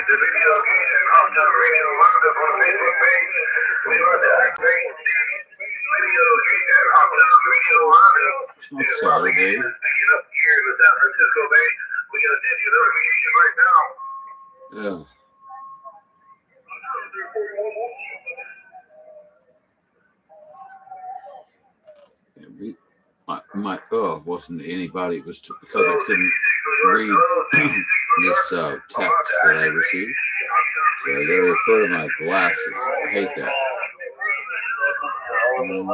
The video location, Hometown Radio, look up on the Facebook page. We want to activate the video location, Hometown Radio Live. It's Saturday. Picking up here in the San Francisco Bay. We got to send you a notification right now. Yeah. Wasn't anybody. It was because I couldn't read this text that I received. So I got to refer to my glasses. I hate that. Needle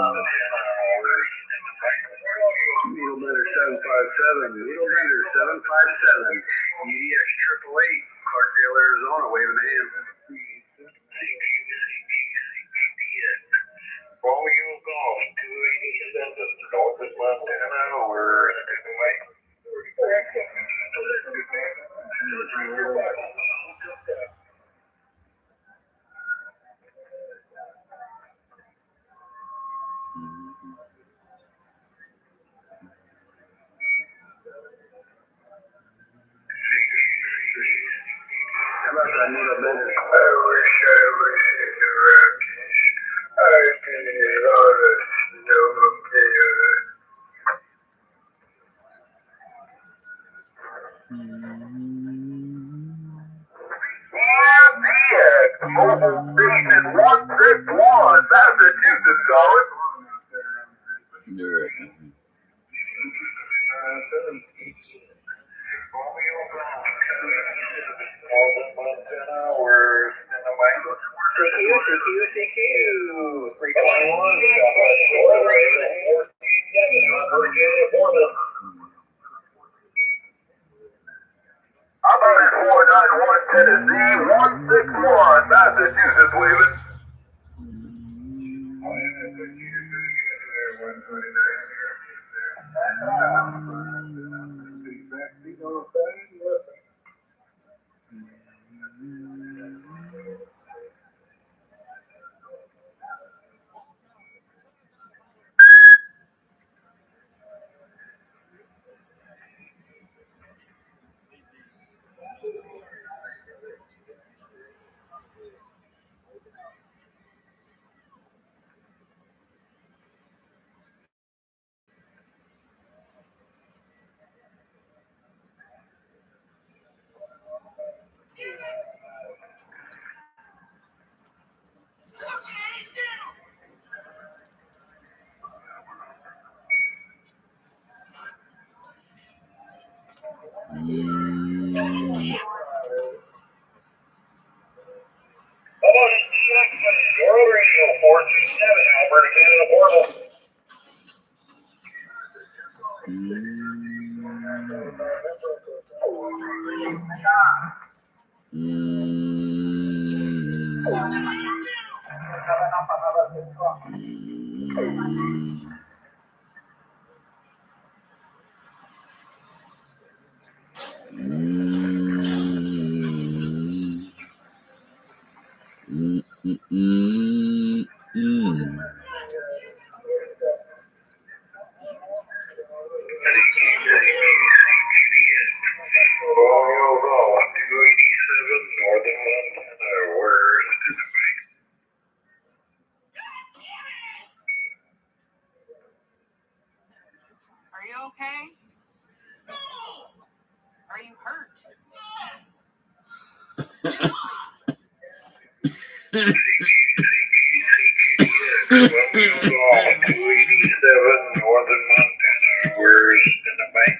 Bender 757. Needle Bender 757. EDX 888. Clarkdale, Arizona. Waving hand. Romeo Golf 287. Northwest Montana. We're stepping away. How about that Needle Bender? I wish you were I can get on a snowmobile. Mobile Station 161, Massachusetts, calling. You're right. We're standing by. CQ, 321. I'm out at 491 Tennessee, 161, Massachusetts, waving. World Radio 427, Alberta, Canada portal. Are you okay? Are you hurt? Northern Montana, where's in the bank?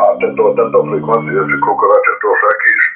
Attento, attento frequency, este cucaracha dos X.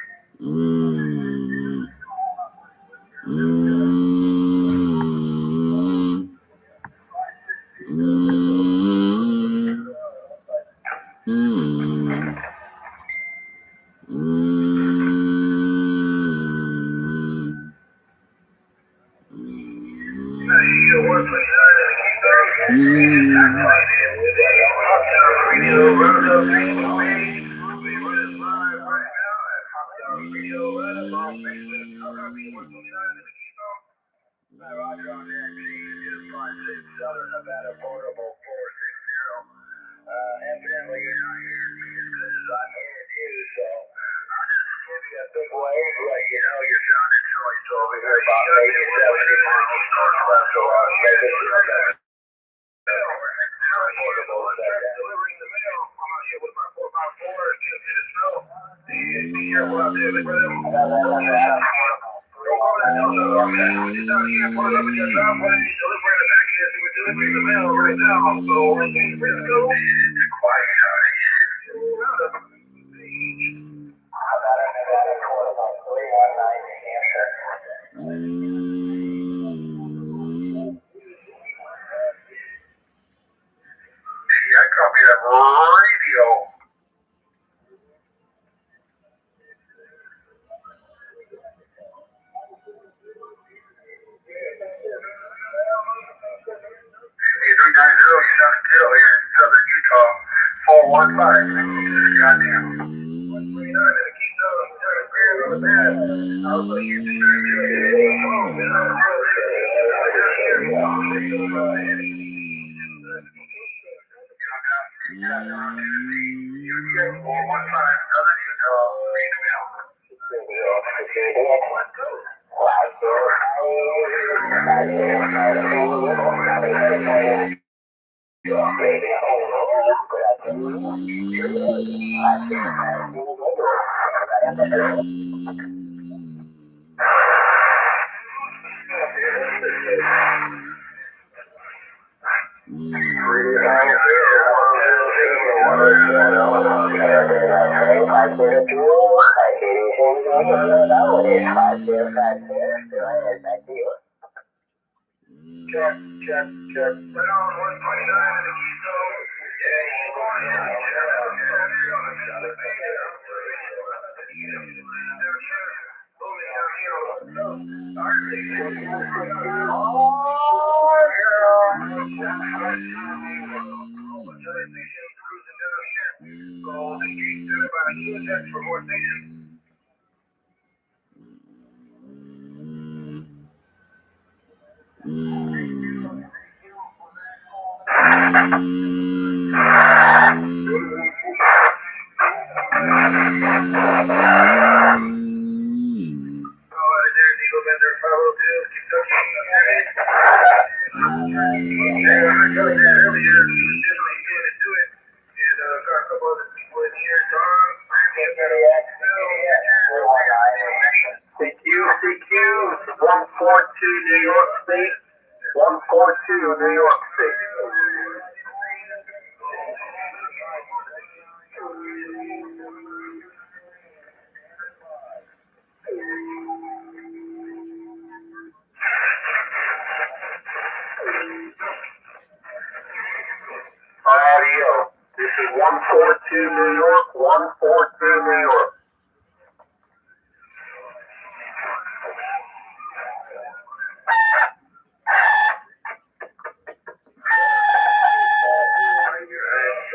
New York, 142 New York.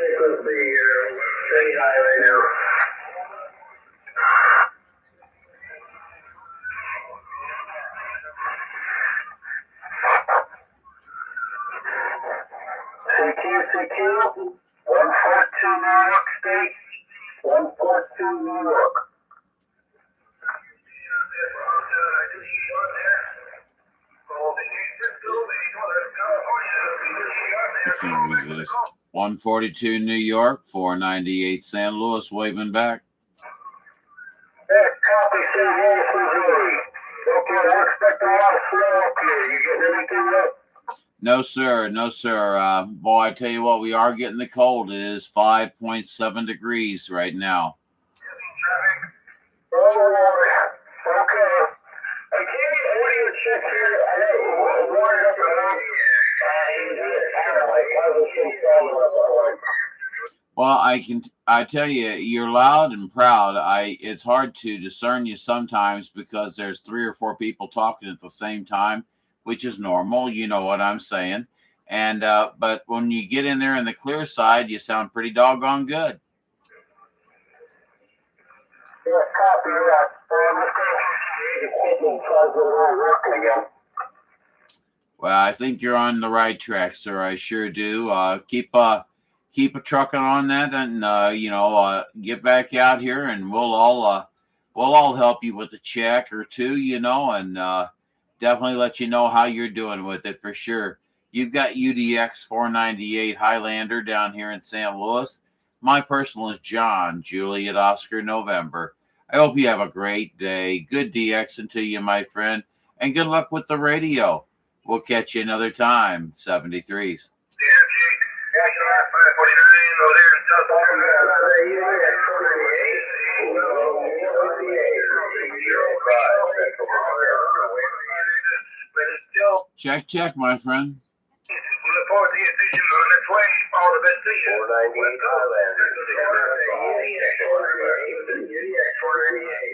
SSB, pretty high right now. CQ, 142 New York State, 142 New York. I can't resist. 142 New York, 498 San Luis, waving back. Yeah, copy, St. Louis, Missouri. Okay, I expect a lot of snow up here. You getting anything up? No, sir. No, sir. Boy, I tell you what, we are getting the cold. It is 5.7 degrees right now. Oh, okay. I can't audio check here. I wired up and out. Well, I tell you, you're loud and proud. It's hard to discern you sometimes because there's 3 or 4 people talking at the same time, which is normal. You know what I'm saying. And, but when you get in there in the clear side, you sound pretty doggone good. Yeah, copy that. Well, I think you're on the right track, sir. I sure do. Keep a trucking on that, and get back out here, and we'll all help you with a check or two, and definitely let you know how you're doing with it for sure. You've got UDX 498 Highlander down here in St. Louis. My personal is John, Juliet Oscar November. I hope you have a great day. Good DXing to you, my friend, and good luck with the radio. We'll catch you another time. 73s. Check, my friend. We look forward to your decision on this way. All the best to you.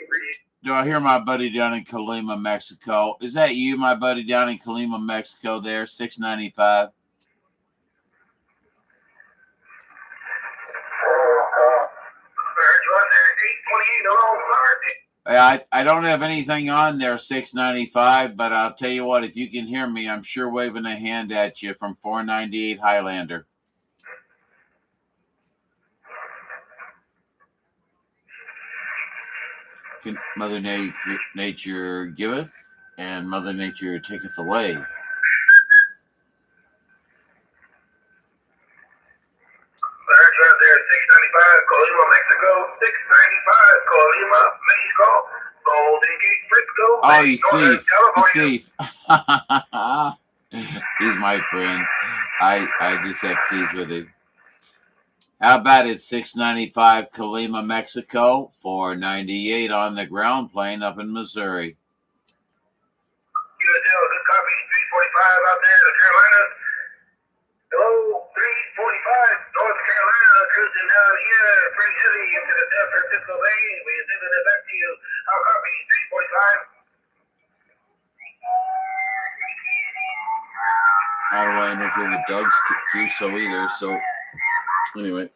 498. Do I hear my buddy down in Colima, Mexico? Is that you, my buddy down in Colima, Mexico there, 695? I don't have anything on there, 695, but I'll tell you what, if you can hear me, I'm sure waving a hand at you from 498 Highlander. Can Mother Nature giveth, and Mother Nature taketh away. There, 695, Colima, Mexico. 695, Colima, Mexico. Golden Gate, Frisco. Oh, you thief. He's my friend. I just have teas with him. How about it, 695 Colima, Mexico, 498 on the ground plane up in Missouri. Good deal, good copy. 345 out there in the Carolinas. Hello, 345, North Carolina, cruising down here, pretty heavy into the San Francisco Bay. We're sending it back to you. How copy, 345? I don't want to interfere with Doug's juice either. So anyway,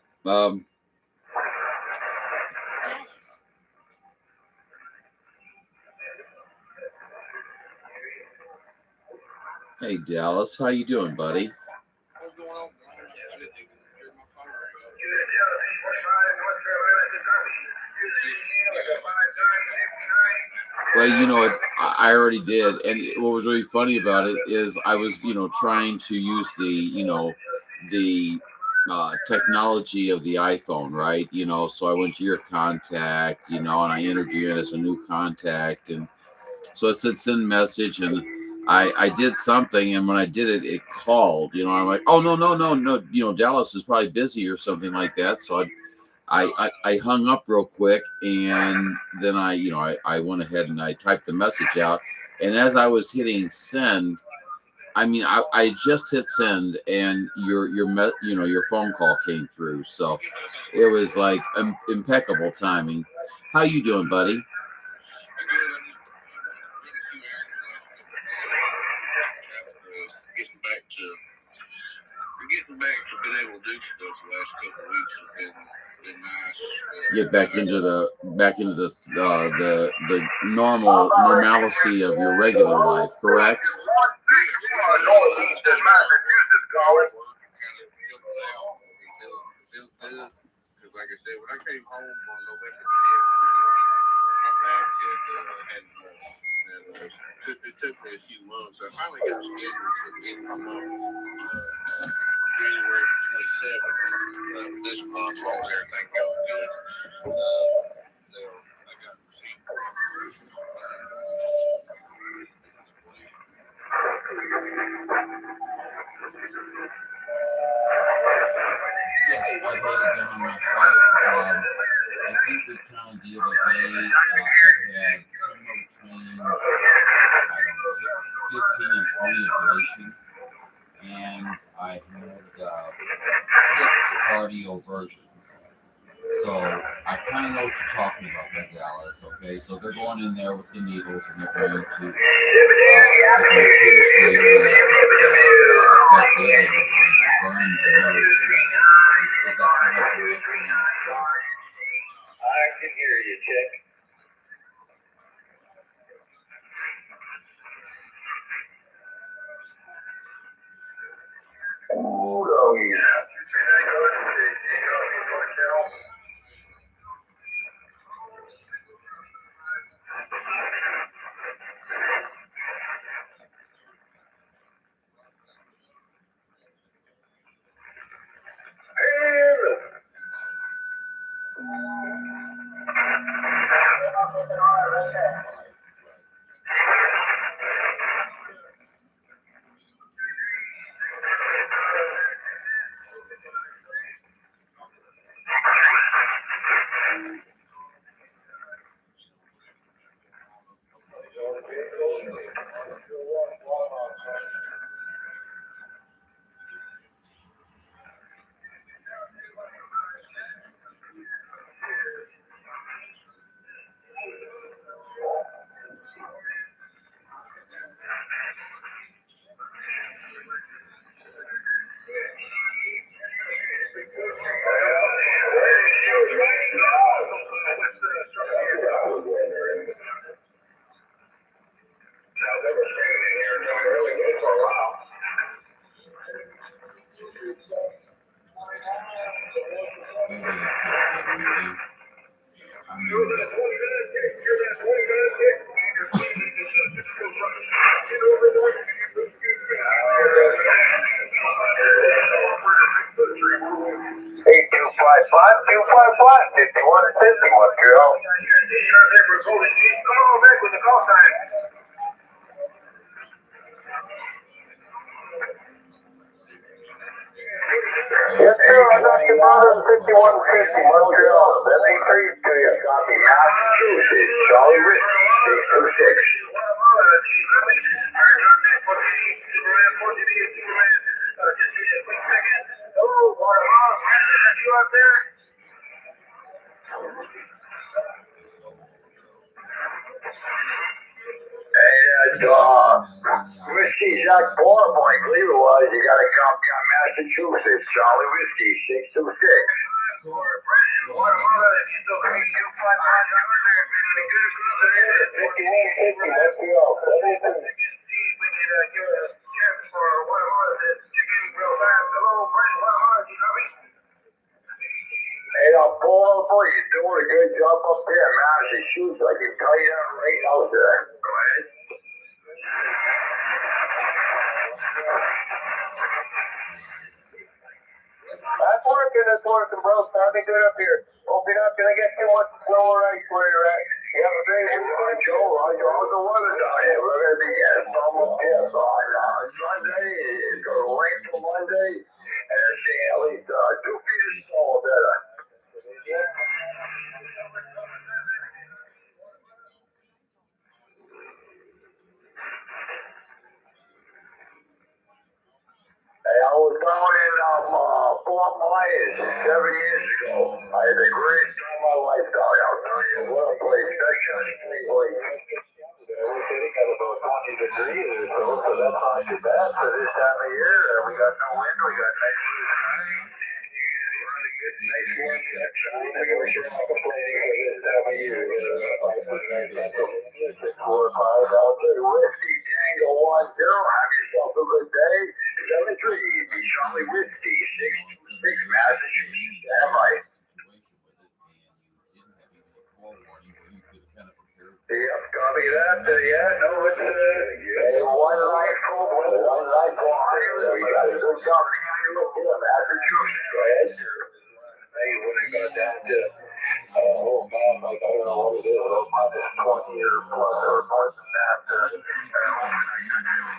hey Dallas, how you doing, buddy? What's going on? I didn't even hear my phone ring. Good deal, 345, North Carolina, good copy. Well, I already did, and what was really funny about it is I was, trying to use the technology of the iPhone, right? So I went to your contact, and I entered you in as a new contact, and so it said send message, and I did something, and when I did it, it called, I'm like, oh no, Dallas is probably busy or something like that, so I hung up real quick, and then I went ahead and I typed the message out, and as I was hitting send, I mean, I just hit send, and your phone call came through, so it was like impeccable timing. How you doing, buddy? Getting back to being able to do stuff the last couple of weeks has been nice. Get back into the normalcy of your regular life, correct? Northeast and Massachusetts calling. Feels good. Because like I said, when I came home on November 10th, my back it took me a few months. I finally got scheduled for the end of the month. January 27th, this month, long as everything goes good. I got received. Yes, I've had it down on my flight. I think we counted the other day. I had somewhere between, I don't know, 15 and 20 ablation, and I had 6 cardio versions. So I kind of know what you're talking about there, Dallas. Okay, so they're going in there with the needles, and they're going to pierce the area that's affected, and they're going to burn the nerves. Is that something you're doing? I can hear you, Chick. Ooh, oh yeah. Yes, sir. I got your model 5150 Montreal. MP3 to you. Copy. Massachusetts. Charlie Rich. 626. Hello, you out there? Hey, Whiskey Jack Borb, I believe it was. You got a copy on Massachusetts. Charlie Whiskey, 626. Hey, Paul, you're doing a good job up there in Massachusetts. I can tell you that right now, sir. Go ahead. That's working, bro. Sounding good up here. Hope you're not gonna get too much snow or ice where you're at. You have a great weekend, Joe. How's the weather down here? We're gonna be getting almost on Sunday. It's gonna rain for Monday, and it's seeing at least 2 feet of snow better. mine is 7 years ago. I had the greatest time of my life down there. I'll tell you what a place. That country place. We're sitting at about 20 degrees or so, so that's not too bad for this time of year. We got no wind, we got nice blue sky. Really good, nice warm sunshine. I wish you're not complaining for this time of year. 645 out there. Whiskey Tango 10. Have yourself a good day. 73. Be Charlie Whiskey 626 Massachusetts. Stand by. Yep, copy that. Yeah, no, it's one life full, one life wine. We got a good company on your look here, Massachusetts. Go ahead, sir. Hey, when I got down to, oh man, like I don't know what it is, about minus 20 or plus or more than that.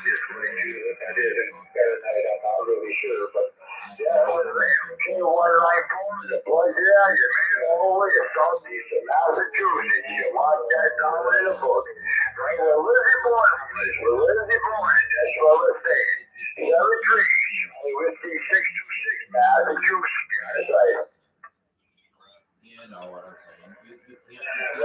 Just what I do, I did it Fahrenheit, I'm not really sure, but yeah, it was a one life full. The pleasure, you made it all the way to Southeast of Massachusetts. You want that down in the book. Right where Lizzie Bourne was, where Lizzie Bourne, that's what we're saying. 73, Whiskey 626, Massachusetts. That's right. You know what I'm saying. You can't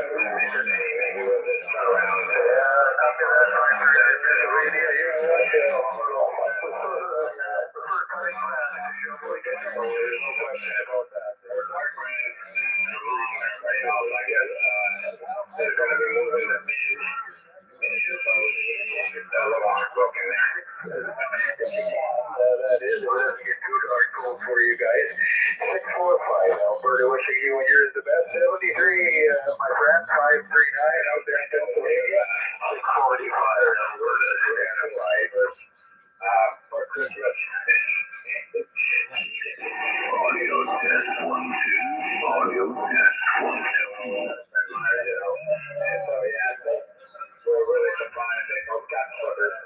that is, we're going to get too dark cold for you guys. 645 Alberta, wishing you and yours the best. 73, my friend, 539 out there in Pennsylvania. 645 Alberta, stand by for Christmas. Audio test 1 2. Audio test 1 2. And so yeah, we're really surprised they both got suckers.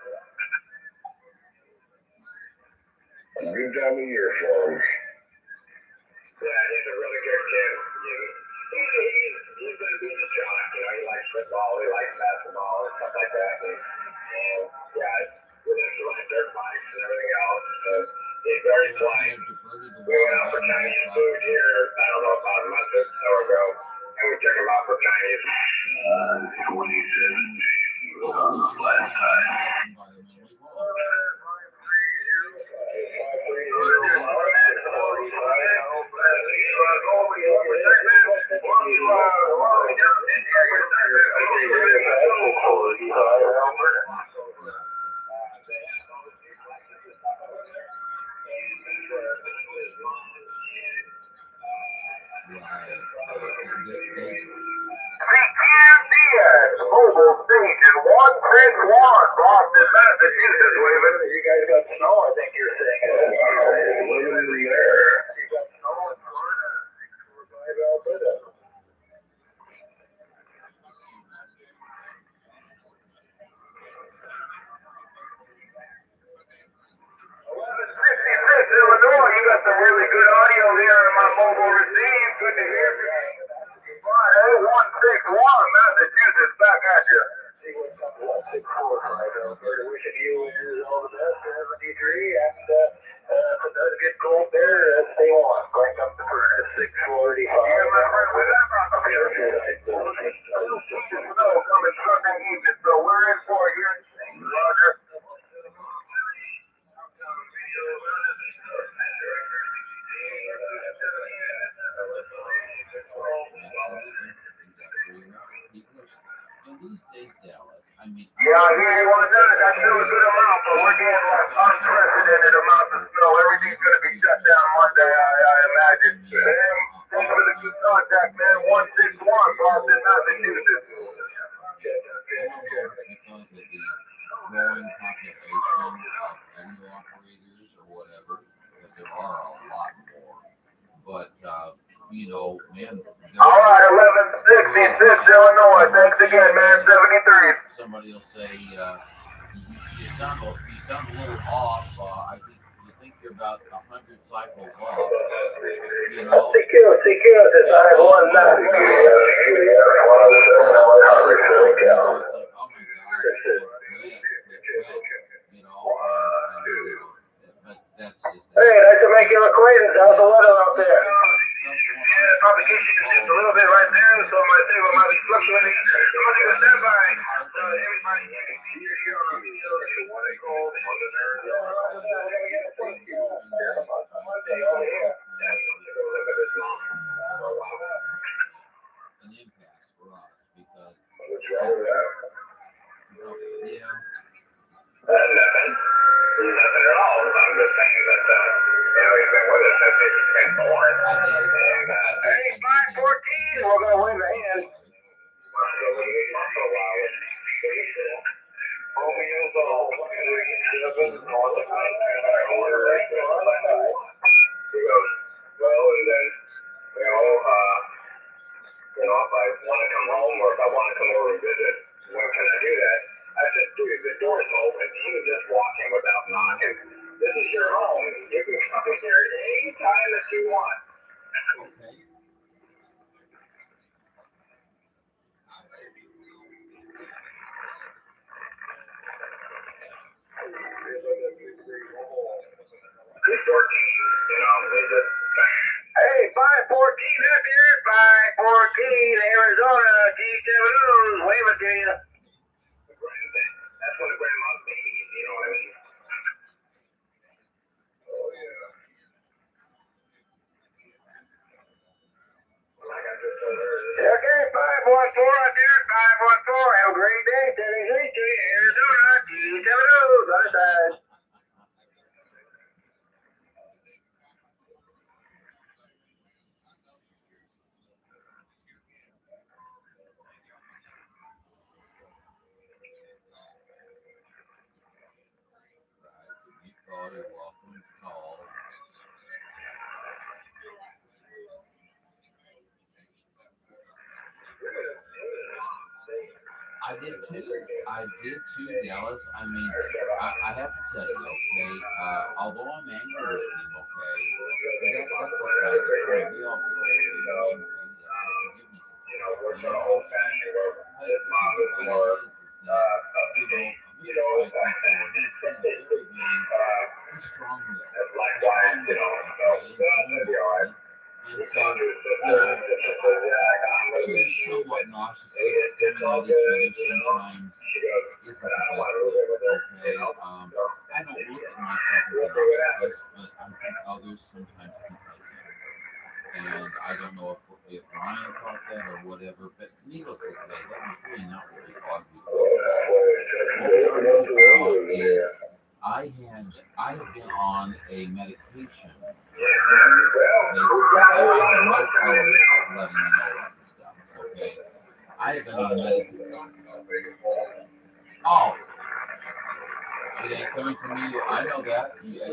A good time of year for him. Yeah, he's a really good kid. He's going to be the jock. You know, he likes football, he likes basketball, and stuff like that. And yeah, with his like dirt bikes and everything else. He's very polite. We went out for Chinese food here, I don't know, about a month or so ago. And we took him out for Chinese. 27 last time. Mobile Station 161, Boston, Massachusetts. Waving. You guys got snow, I think you're saying. Living in the air. You got snow in Florida. 645 Alberta. 1166 Illinois. You got some really good audio here on my mobile receive. Good to hear from you. 161 Massachusetts, back at you. 645 Alberta, wishing you and yours all the best. 73, and if it does get cold there, stay on. Crank up the furnace. 645. Yeah, my friend, we're not about to be snow coming Sunday evening, so we're in for it here. Roger. In these days, Dallas, I mean, Yeah, I hear you on that. That's still a good amount, but we're getting like unprecedented amounts of snow. Everything's going to be shut down Monday, I imagine. Thanks for the good contact, man. 161, Boston, Massachusetts. because of the growing population of animal operators or whatever, because there are a lot more. But, you know, man. All right, 1166 Illinois. Thanks again, man. 73. Somebody will say, you sound a little off. You think you're about 100 cycles off. You know. Secure, this I have one left. It's like, oh my gosh, you know, but that's just. Hey, nice to make you of acquaintance. How's the weather out there? Yeah, propagation is just a little bit right there, so my signal might be fluctuating. I'm going to take a standby. Everybody, you're here on the what they call Southern Arizona. Monday over here. An impasse for us because What's wrong with that? yeah. Nothing. Nothing at all. I'm just saying that, he's been with us since he came born. And, hey, 514, we're going to wave a hand. Romeo's all. He goes, well, and then, if I want to come home or if I want to come over and visit, when can I do that? I said, dude, the door's open. You can just walk in without knocking. This is your home. You can come in here any time that you want. Okay. This 14, they just, hey, 514 up here, 514 Arizona, G7O's, wave it to you. That's one of Grandma's babies, you know what I mean? Oh, yeah. Like I just told her. Okay, 514 out there, 514. Have a great day. Sending great to you, Arizona, G7O's, other side. You're welcome to call. I did too, Dallas. I mean, I have to tell you, okay, although I'm angry with him, okay, that's beside the point. We all get angry. That's what forgiveness is. You know what I'm saying? But the thing about it is that, Mr. Fight before, he's very, he's strong-willed. And so, to somewhat narcissist coming at each other sometimes isn't the best thing, okay? I don't look at myself as a narcissist, but I think others sometimes think I am. And I don't know if Ryan thought that or whatever, but needless to say, that was really not what we argued about. What we argued about is I have been on a medication. Basically, I have no problem letting you know about this stuff. It's okay. I have been on a medication. Oh, it ain't coming from me. I know that. You follow the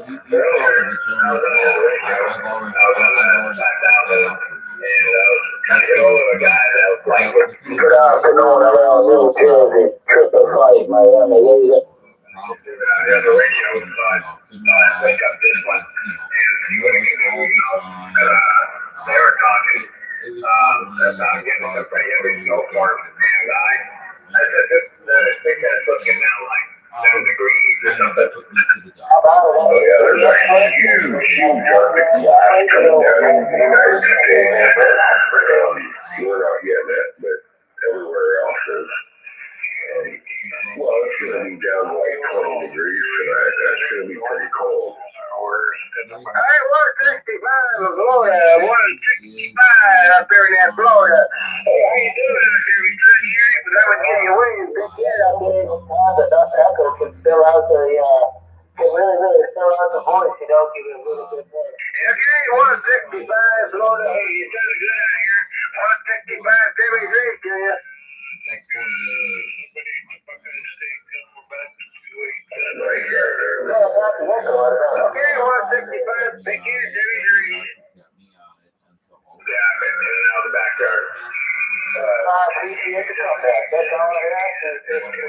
gentleman's law. I've already put that out for you. So that's good with me. But the thing is, triple fight, Miami. It was probably We're not getting it, but everywhere else is. Well, it's going to be down to like 20 degrees tonight. That's going to be pretty cold. Hey, 165 of Florida, 165 up there in that Florida. Hey, how you doing out there? We couldn't hear you, but I was getting your wings. Good kid out there. The echo can fill out the, can really fill out the voice, give it a really good voice. Okay, 165 Florida. Hey, you sound good out here. 165, very great to you. That's 48 years. Okay, 165, big kid, very great. Yeah, I've been in and out of the backyard. Appreciate the comeback. That's all I ask is just to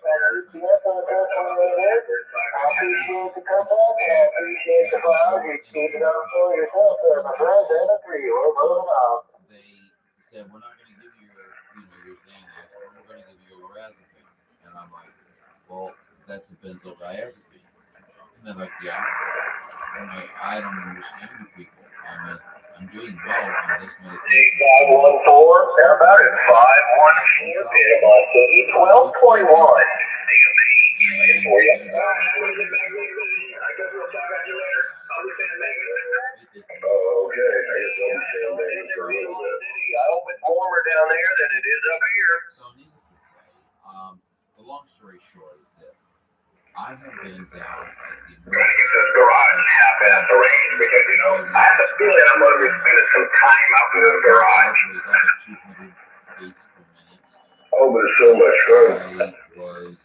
I appreciate the comeback and I appreciate the vlog. You keep it on for yourself there, my friend. And agree. We're moving on. They said, we're not going to give you your Xanax, but we're going to give you a lorazepam. And I'm like, well, that's a benzodiazepine. And they're like, yeah. I'm like, I don't understand you people. I mean, I'm doing well on this meditation. 514, they're about at 514, Panama City, 1221. And For you. Okay, I guess I'll be staying there for a little bit. I hope it's warmer down there than it is up here. So needless to say, the long story short is this. I have been down at the I'm gonna get this garage half at the range because, you know, I have a feeling I'm gonna be spending some time out in this garage. Oh, but it's so much fun. I was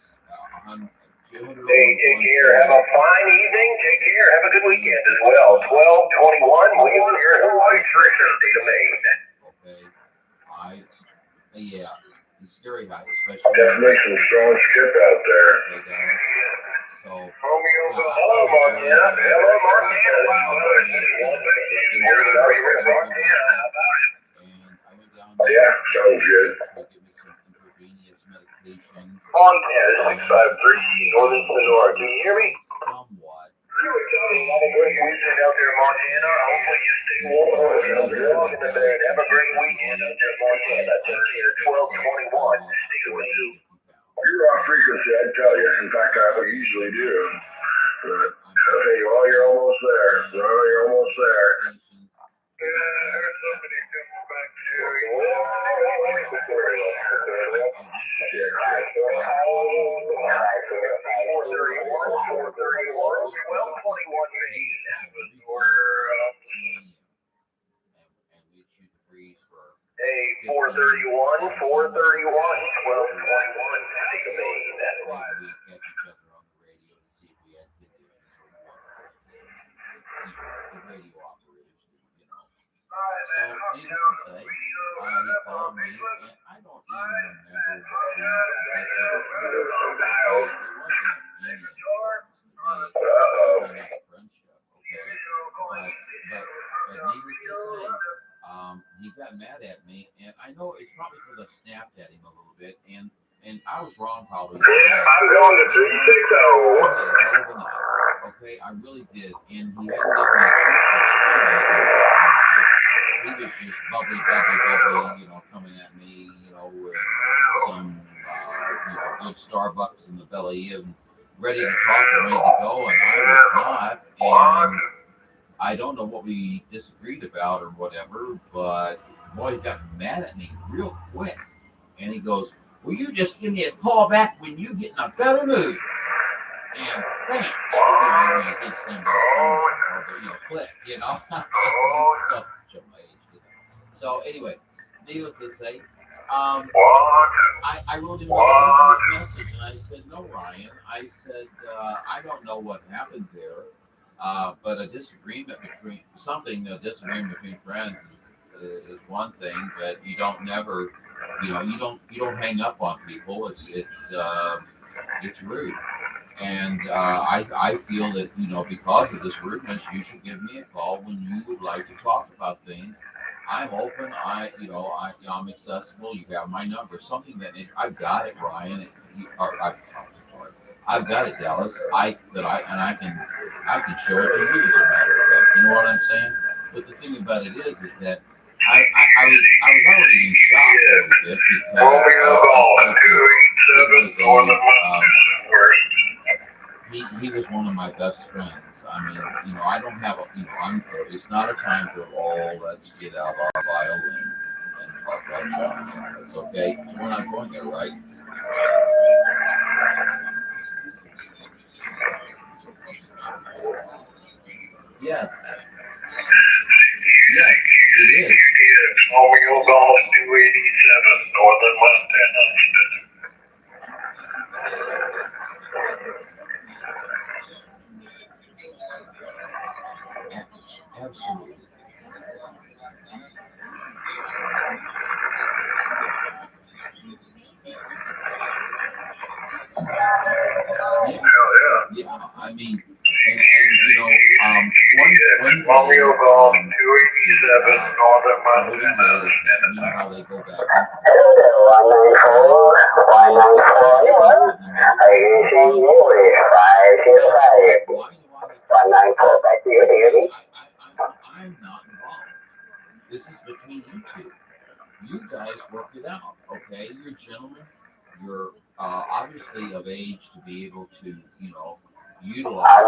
200. Hey, take care. Have a fine evening. Take care. Have a good weekend as well. 1221, William, you're in Hawaii, state of Maine. Okay. Yeah, it's very high, especially. Definitely some strong skip out there. So. Hello, Montana. Hello, Montana. You're in Montana. How about it? And I went down there. Yeah, sounds good. To give me some intravenous medications. Montana, 653, Northern Sonora. Can you hear me? Somewhat. You were telling me have a great weekend out there in Montana. Hopefully you stay warm and you're in the bed. Have a great weekend out there in Montana. Thursday at 1221. Stay with you. You're off frequency, I tell you. In fact, I would usually do. But I'll tell you, well, you're almost there. Well, you're almost there. There's somebody coming back to you. Hey, 431, 431, 1221, take a main, that's why. We catch each other on the radio to see if we had conditions or what. The radio operators do, you know. So, needless to say, he called me, and I don't even remember what we discussed. It wasn't any importance to me. It's not a friendship, okay? But needless to say, he got mad at me, and I know it's probably because I snapped at him a little bit, and I was wrong probably. Yeah, I'm going to 360. Okay, I really did, and he didn't give me a chance to explain anything about my life. He was just bubbly, you know, coming at me, you know, with some good Starbucks in the belly and ready to talk and ready to go, and I was not, and I don't know what we disagreed about or whatever, but boy, he got mad at me real quick. And he goes, "Will you just give me a call back when you get in a better mood?" And bam, I did send click, you know. So anyway, needless to say, I wrote him a message and I said, "No, Ryan," I said, "I don't know what happened there. But a disagreement between friends is one thing, but you don't hang up on people. It's rude, and I feel that because of this rudeness, you should give me a call when you would like to talk about things. I'm open. I'm accessible. You have my number. Something that I've got it, Ryan. I've got it, Dallas. I can show it to you as a matter of fact. You know what I'm saying? But the thing about it is that I was already in shock a little bit because he was one of my best friends. I mean, I don't have it's not a time for let's get out our violin and talk about John. That's okay. We're not going there, right? Yes. Yes, it is. Romeo Golf 287, Northern Montana. Absolutely. Yeah, I mean, Romeo Golf 287, Northern Montana. You know how they go back. Why 194, back to you. Do you hear me? I'm not involved. This is between you two. You guys work it out, okay? You're gentlemen. You're obviously of age to be able to, utilize.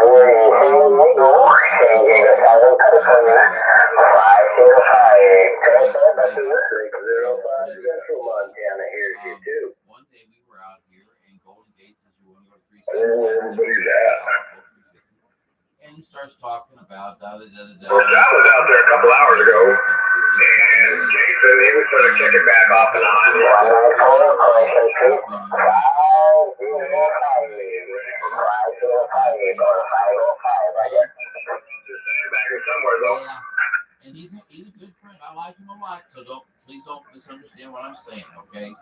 One day we were out here, and Golden Gate says, "You want to go to 360?" And he starts talking about da da da da da. Well, John was out there a couple hours ago, and Jason, he was sort of checking back off and on. Somewhere though. Yeah, and he's a good friend. I like him a lot. So please don't misunderstand what I'm saying, okay?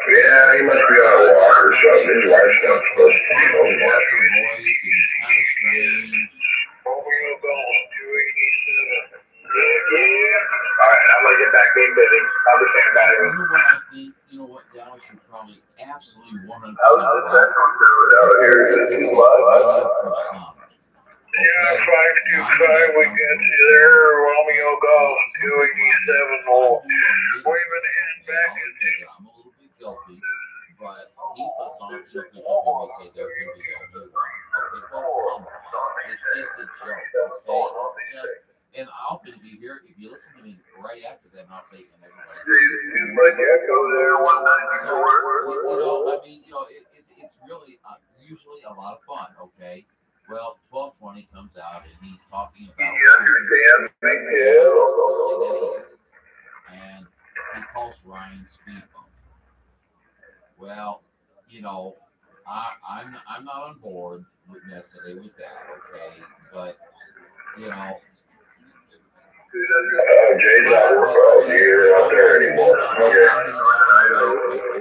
Yeah, he must be on a water or something. His wife's not supposed to be home yet. Voice, and he's kind of strange. Yeah. All right, I'm gonna get back being busy. I'll be standing back. You know what I think? You know what, Dallas? You're probably absolutely 100% right. This is his radio persona. Yeah, 525, we got you there, Romeo Golf, 287 volt. Waving hand back in. I'm a little bit guilty, but he puts on, because you hear me say they're going to be on new one. Okay, well, come on. It's just a joke, okay? It's just, and I'll be here, if you listen to me right after that, and I'll say, and everybody. But yeah, go there, 194. It's really usually a lot of fun, okay? Well, 1220 comes out, and he's talking about You understand? Thank you. And he calls Ryan speed bump. Well, I'm not on board necessarily with that, okay? But Jay's not working here out there anymore. And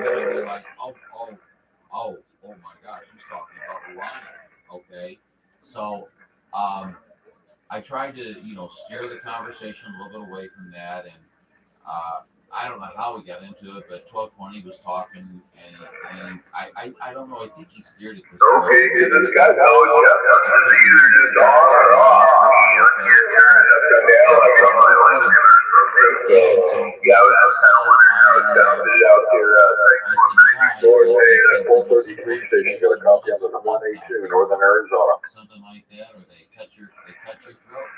then I'd be like, oh my gosh, he's talking about Ryan, okay? So, I tried to, steer the conversation a little bit away from that, and I don't know how we got into it, but 1220 was talking, and I don't know. I think he steered it this way. Okay, because this guy knows you. Either just on or off. Yeah, so yeah, I was just kind of wondering how it got out here. Station got a copy of the 182 Northern Arizona. Something like that, or they cut your throat,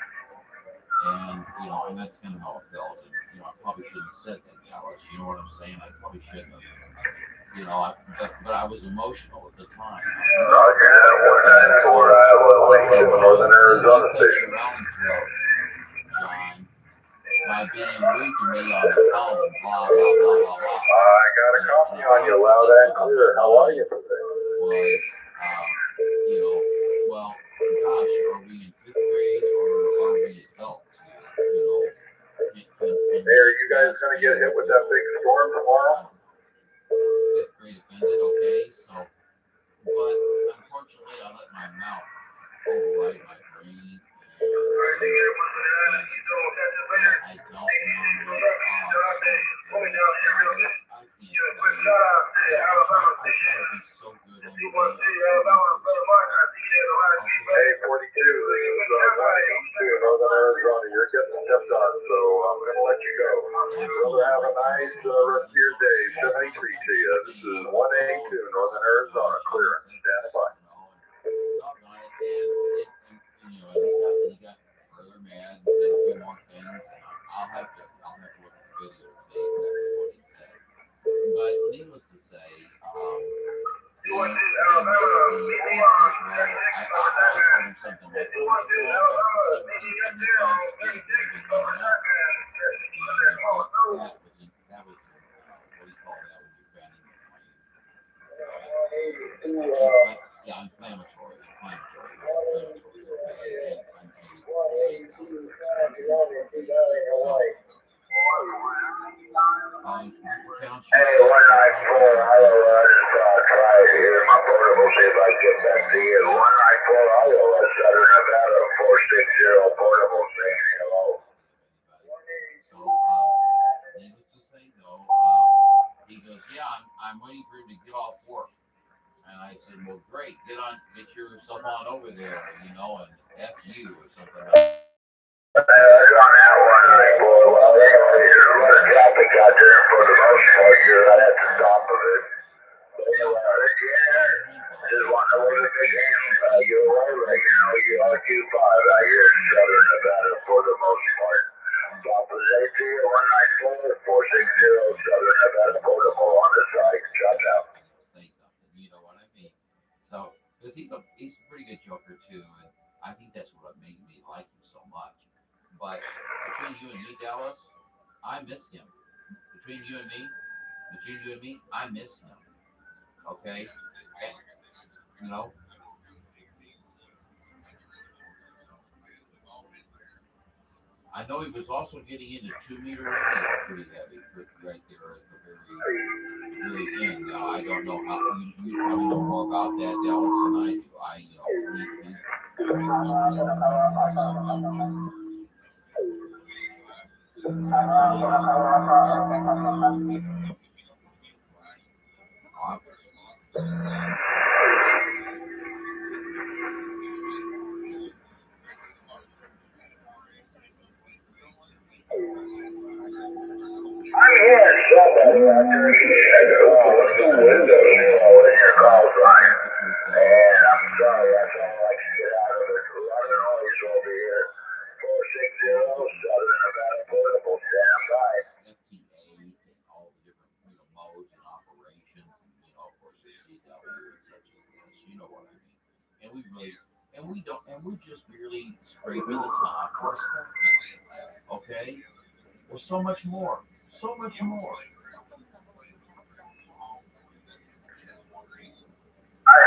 and and that's kind of how it felt. And I probably shouldn't have said that, Dallas. You know what I'm saying? I probably shouldn't have. But I was emotional at the time. Roger that, 194 Northern Arizona Station. John, by being rude to me on the phone, blah, blah, blah, blah, blah. I got a copy on you, loud and clear. How are you? Was, well, gosh, are we in fifth grade or are we adults here? Hey, are you guys going to get hit with that big storm tomorrow? Fifth grade offended, okay, so, but unfortunately I let my mouth override my brain. I don't normally I try to be so good on the Hey, 42, this is Northern Arizona. You're getting stepped on, so I'm going to let you go. Brother, have a nice rest of your day. 783 to you. This is 182 Northern Arizona. Clear. Stand by. He got further mad and said a few more things, and I'll have to look at the video to see exactly what he said. But needless to say, he told him something like, "Oh, back to 1775 speed, maybe going up." That was what do you call that when you're fanning the flame? Yeah, inflammatory. Hey, 194, hello, try here, my portable, see if I can get back to you. 194, hello, Southern Nevada, 460 portable, saying hello. So, needless to say, though, he goes, "Yeah, I'm waiting for him to get off work." And I said, well, great, get yourself on over there, and F you or something. You're on that one, well, anyways, there's a lot of traffic out there for the most part. You're right at the top of it. But anyway, I heard you in there. Just want to know what the game you're over. You are Q5 out here in southern Nevada for the most part. Top of the AT 194 460 southern Nevada portable on the site. Shout out. Say something, you know what I mean? So, because he's a pretty good joker too, and I think that's what made me like him so much. But between you and me, Dallas, I miss him. Between you and me, I miss him. Okay, and, you know, I know he was also getting into 2 meter heavy, pretty heavy, right there at the very end. Now I don't know how you probably know more about that, Dallas, than I do. I'm hearing somebody out there said, the windows in your call sign. And I'm sorry, I don't like to get out of it. A lot of noise over here. 460 Southern Nevada Portable, stand by. FT8 and all the different modes and operations, and of course the CW and such as this. You know what I mean? And we really, and we don't, and we're just barely scraping the top of the spectrum. Okay, there's so much more, so much more. I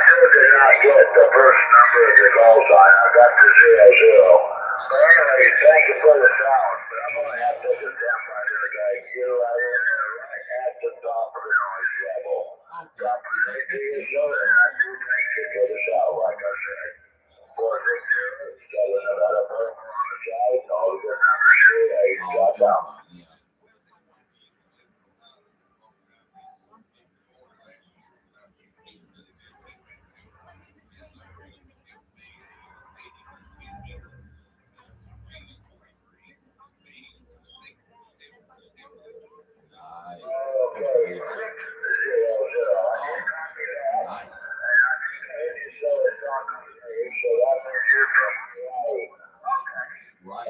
still did not get the first number of your call sign. I got the 00. But anyway, thank you for the sound. But I'm going to have to get down right here, guys. You're right in there, right at the top of the noise level. Top of the ATSO, and I do thank you for the sound, like I said. 460, Southern Nevada Purple on the side. All the good numbers here. Drop out. Okay, 600. Nice. Right.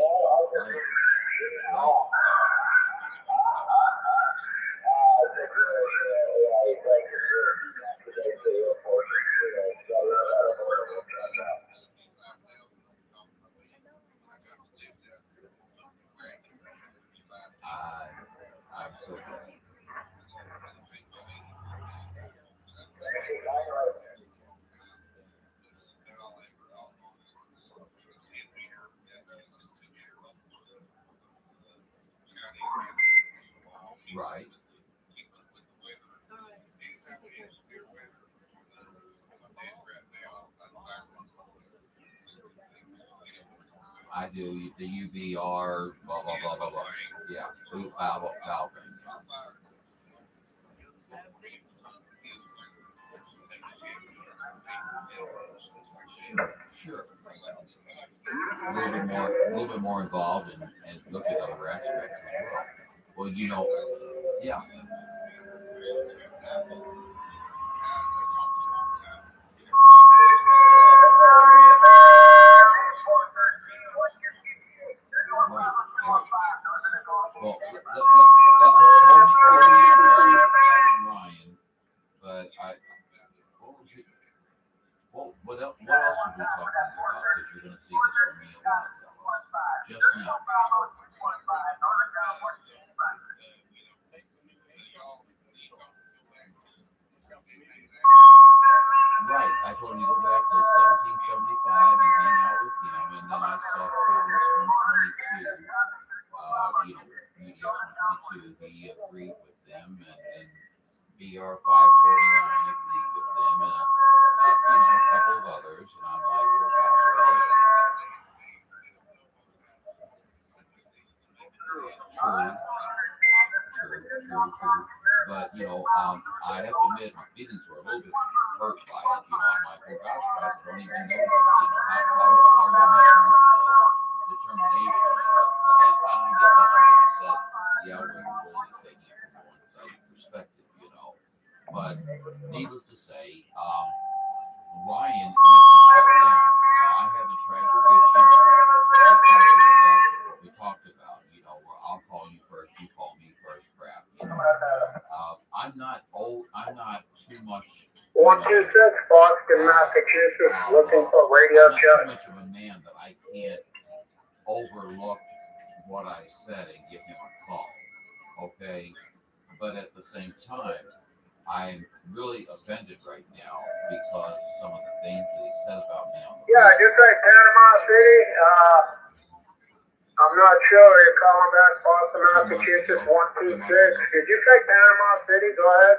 I'm so glad. Right. I do the UVR, blah blah blah blah blah. Yeah, valve thing. Sure, sure. A little bit more involved and look at other aspects as well. Well, yeah. Right, right. Well, hold me on, Ryan. But what was it? Well, what else were we talking about? Because you're going to see this from me a lot, Dallas. Just now. Right. I told him to go back to 1775 and hang out with him, and then I saw Catalyst 122. UDX 122. He agreed with them, and BR 549 agreed with them, and a couple of others. And I'm like, oh gosh, guys. True. But I have to admit, my feelings were a little bit hurt by it. You know, I'm like, well, gosh, guys, I don't even know that. You know, how are you making this determination? You know, I guess I should have just said, yeah, well, you're really just taking it from a one-sided perspective, you know. But needless to say, Ryan has just shut down. Now, I haven't tried to reach him because of the fact that what we talked about, you know, where I'll call you first, you call me first, crap, you know. I'm not old, I'm not too much. 126 Boston, Massachusetts, looking for radio I'm check. not too much of a man that I can't overlook what I said and give him a call, okay? But at the same time, I'm really offended right now because of some of the things that he said about me on the Yeah, radio. just like Panama City. I'm not sure. You're calling back Boston, Massachusetts, 126. Did you say Panama City? Go ahead.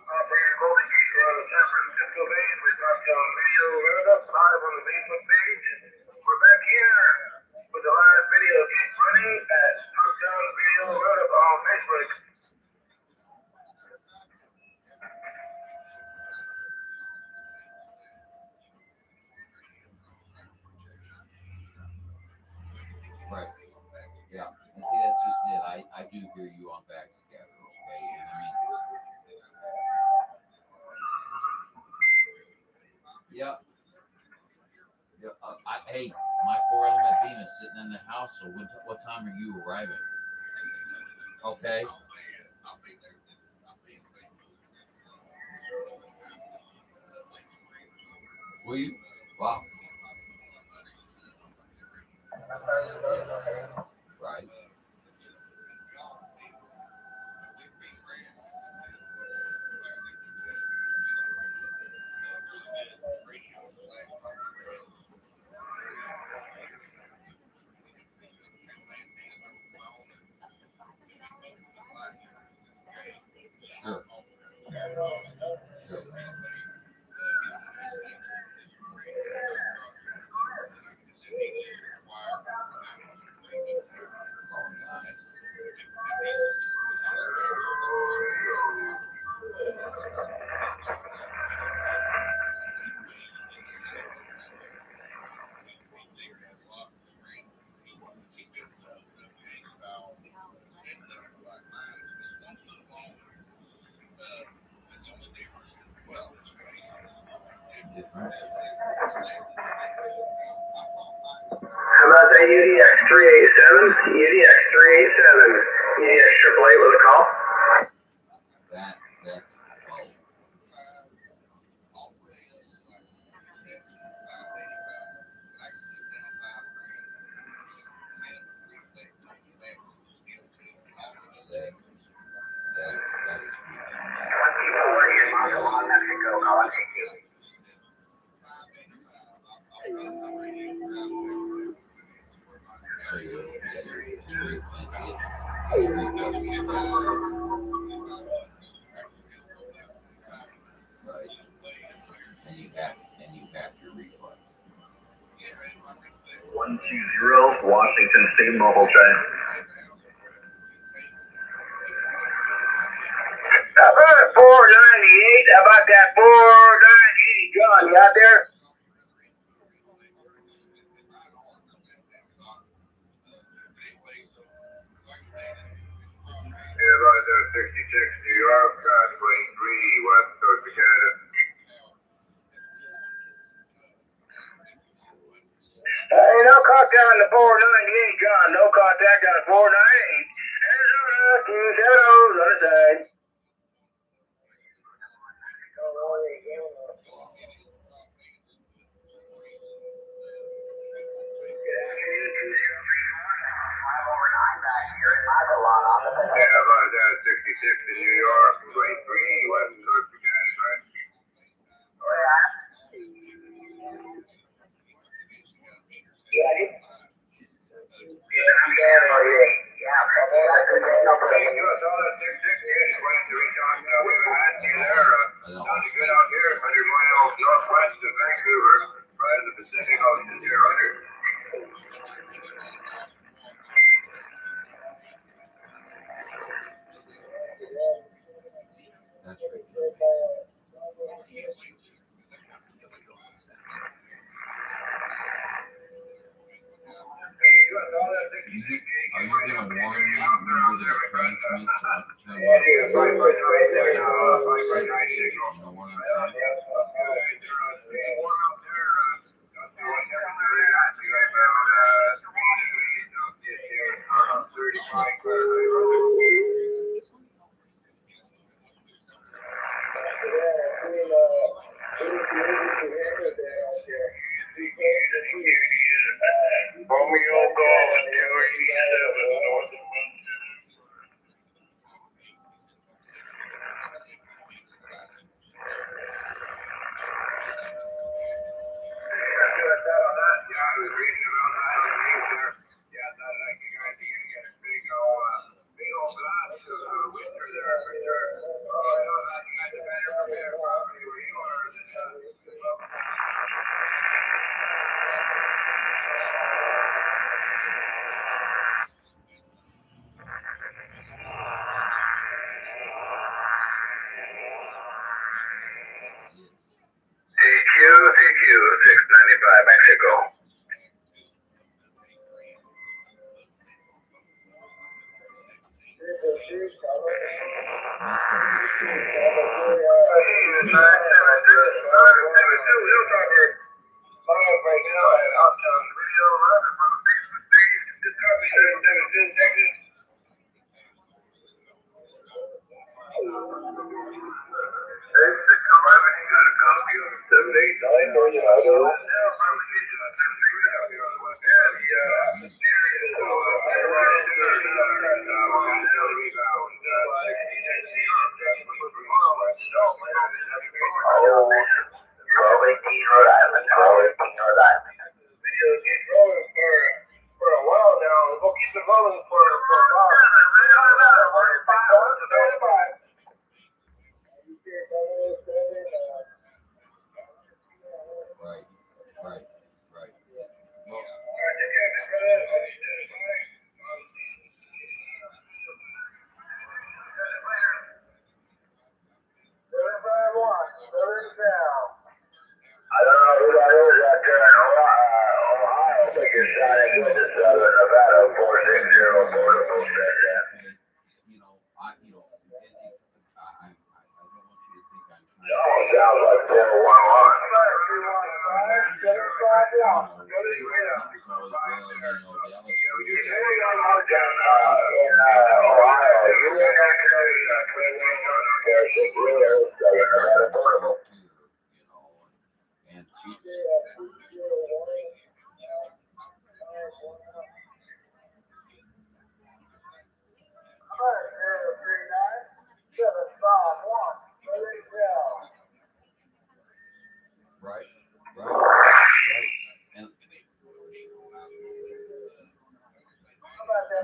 Operator Golden Gate, San Francisco Bay. We're talking on video roundup live on the Facebook page. We're back here with the live video. Keep running at Touchdown Video Roundup on Facebook. Right. Yeah. And see, that's just it. I do hear you on backscatter, okay? And I mean, yeah. Yeah. Hey, my 4-element beam is sitting in the house, so what time are you arriving? Okay. Will you? Wow. Right. Sure. Sure. Oh, nice. Different. How about that UDX 387? UDX 387. UDX AAA with a call. That's oh. That is so you're very fancy. Right. And you have your refund. 120 Washington State Mobile Train. How about 498? How about that 498? John, you out there? Yeah, about 66 New York, 23 West Coast of Canada. Hey, no contact on the 498, John. No contact on the 498. Arizona, two shadows on the side. Yeah, about 66 in New York, 23 West Coast of Canada, right? Yeah, I did. Yeah, I'm down on you. Yeah, you us all at 660. I just wanted to reach out. We were at you there. Sounded good out here, 100 miles northwest of Vancouver, right in the Pacific Ocean here, Roger. Romeo Golf, 287, north of TQ 695, Mexico.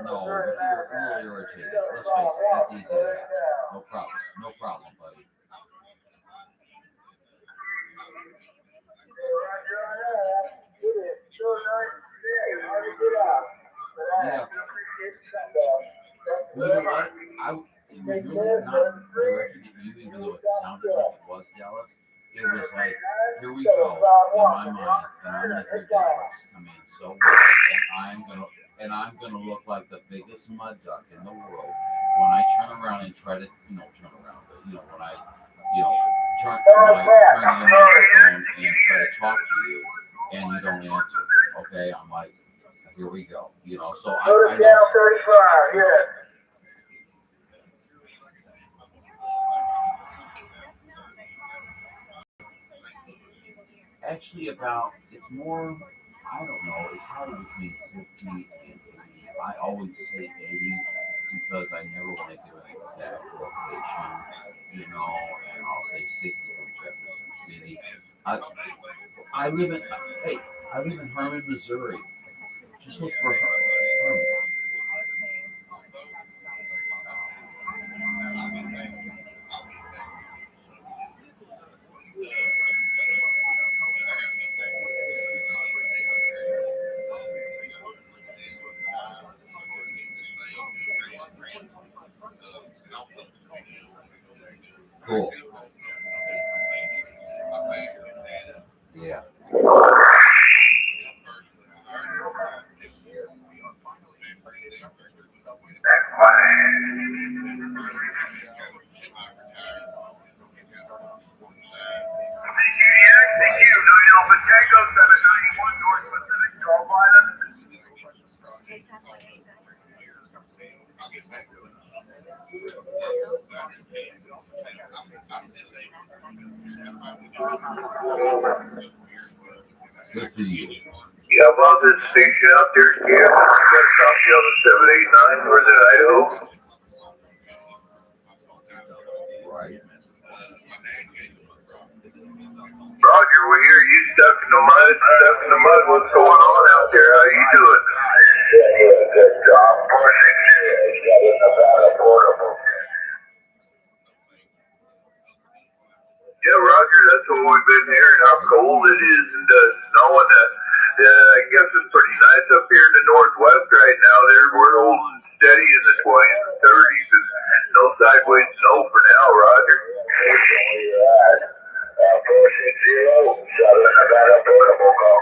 No, if you're really irritated, let's face it, that's easy to have. No problem. No problem, buddy. Yeah. You know what? It was really not directed at you, even though it sounded like it was Dallas. It was like, here we go, in my mind, and I'm gonna hear Dallas come in so well, and I'm gonna look like the biggest mud duck in the world when I turn around and try to, when I, turn the microphone and try to talk to you, and you don't answer. Okay, I'm like, here we go, so I know. 35, yes. Actually, it's more, I don't know, it's probably between 50 and 80. I always say 80 because I never want to give an exact location, and I'll say 60 from Jefferson City. I live in Herman, Missouri. Just look for Herman. Cool. Yeah. Good for you. Yeah, about this station out there, Cam. You got a copy on the 789 Northern Idaho? Right. Roger, we hear you stuck in the mud. Stuck in the mud. What's going on out there? How you doing? Yeah, good job. Pushing. Got in Nevada portable. Yeah, Roger, that's what we've been hearing, how cold it is and snowing. I guess it's pretty nice up here in the Northwest right now. We're holding steady in the 20s and 30s and no sideways snow for now, Roger. Right. 460, Southern Nevada portable call.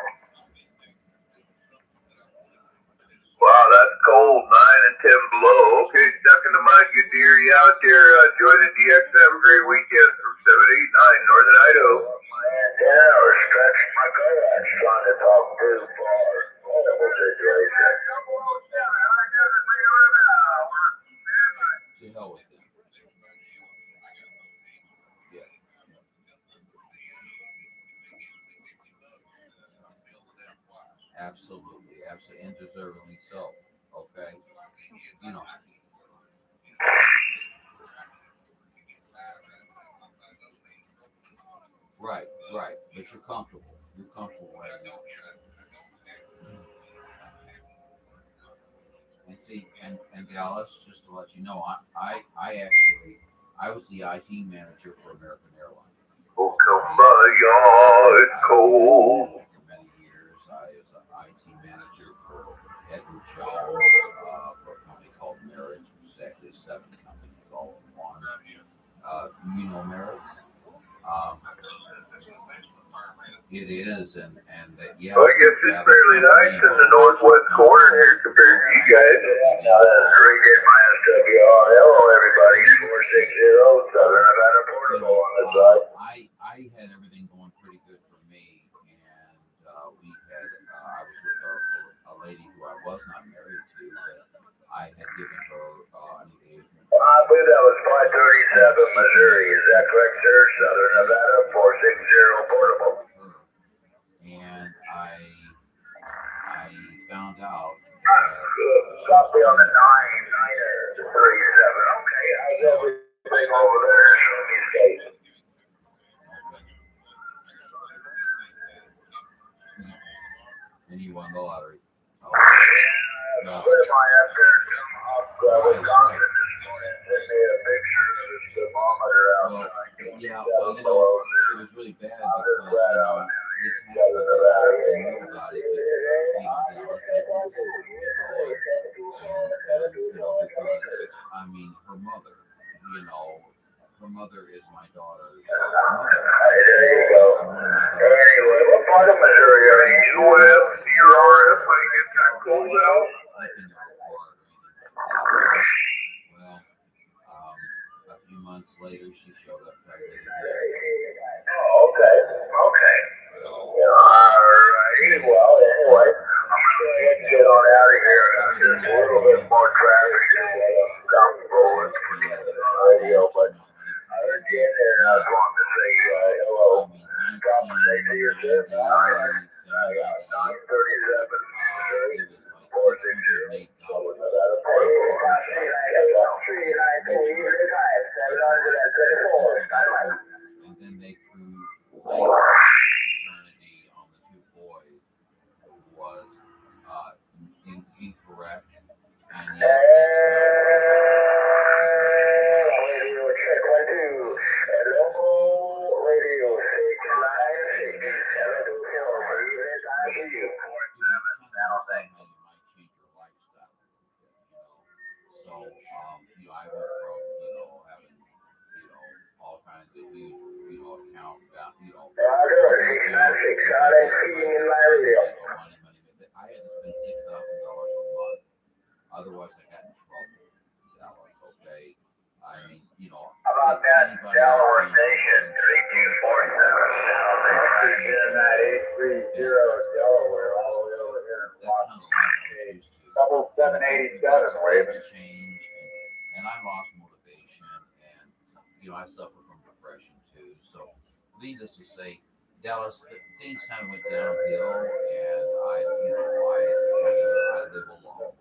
Wow, that's cold, 9 and 10 below. Okay, stuck in the mud. Good to hear you out there. Enjoy the DX. Have a great weekend from 789 Northern Idaho. Yeah, we're stretching my coax, trying to talk too far. Horrible situation. To hell with them. Yeah. Absolutely. Absolutely. And deservingly so. Okay. You know. Right. Right. But you're comfortable. You're comfortable right now. And see, and Dallas, just to let you know, I was the IT manager for American Airlines. Oh, come by, y'all, it's cold. For many years, I was an IT manager for Edward Jones for a company called Merritt, which is actually 7 companies all in one. You know Merritt's? It is, and yeah. Well, I guess it's fairly nice in the northwest corner here compared to you guys. Ray my SWR. Hello, everybody. 460 Southern Nevada portable on the side. I had everything going pretty good for me, and I was with a lady who I was not married to, but I had given her an engagement. I believe that was 537 Missouri. Is that correct, sir? Southern Nevada 460 portable. And I found out copy on the 937. Okay, how's everything over there in these days? And you won the lottery. Where am I up there? Wisconsin this morning. Send me a picture of this thermometer out. Yeah, well, it was really bad because, this happened, I knew about it, but, Dallas, because, her mother is my daughter's mother. Hey, there you go. Anyway, what part of Missouri are you with? Your RF when it gets that cold out? Well, a few months later, she showed up pregnant. Oh, okay. Alrighty, well, anyway, I'm going to go ahead and get on out of here. There's a little bit more traffic here while I'm comfortable with the radio, but I heard you in there and I just wanted to say hello. Compensate to your tip. 937, Missouri, 460. And then they threw paternity on the 2 boys was incorrect. And yet radio check 1 2. Hello, radio 696. 724. Now, thanks. So, I went from, having, all kinds of huge, accounts down, Roger, 696. I'm feeding in my radio. I had to spend $6,000 a month. Otherwise, I got in trouble. That was okay. I mean, How about that Delaware Station 3247? 830 Delaware, all the way over here. Double 787 Raven. Change, and I lost motivation, and I suffer from depression too. So needless to say, Dallas, things kind of went downhill, and I live alone.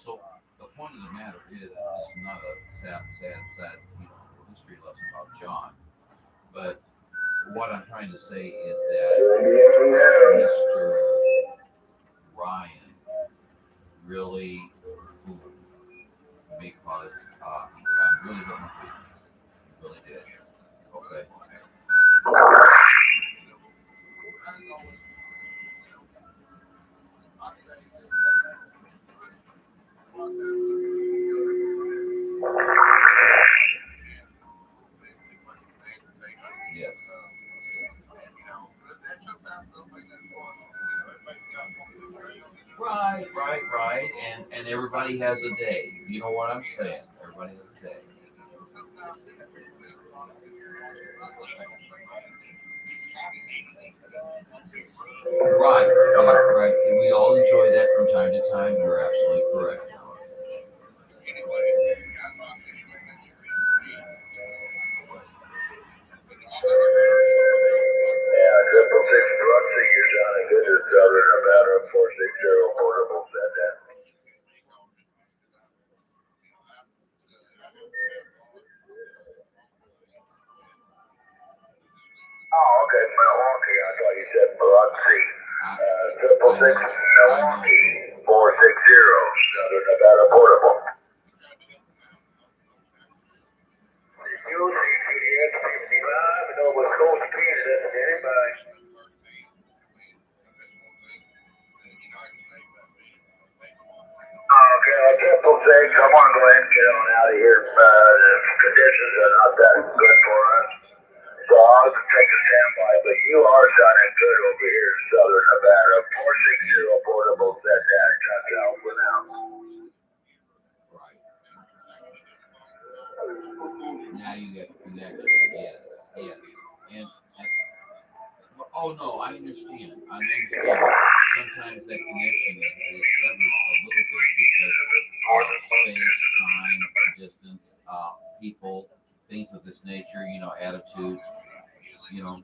So the point of the matter is, this is not a sad, history lesson about John. But what I'm trying to say is that Mr. Ryan really fooled me because I'm really hurt my feelings. He really did. Okay. Yes. Right. And everybody has a day. You know what I'm saying? Everybody has a day. Right. And we all enjoy that from time to time. You're absolutely correct. Yeah, 666 Biloxi, you're down in Goodrich, Southern Nevada, 460 portable, said that. Oh, okay, Milwaukee, I thought you said Biloxi. 666 Milwaukee, 460, Southern Nevada, portable. UCCDX 55, Nova Scotia, anybody? Okay, Triple J, come on, go ahead and get on out of here. The conditions are not that good for us. So I'll take a standby, but you are sounding good over here in Southern Nevada. 460 portable set that. That's out for now. Right. Now you get connection. Yes. And oh no, I understand. Sometimes that connection is severed a little bit because space, time, distance, people, things of this nature. Attitudes. You know,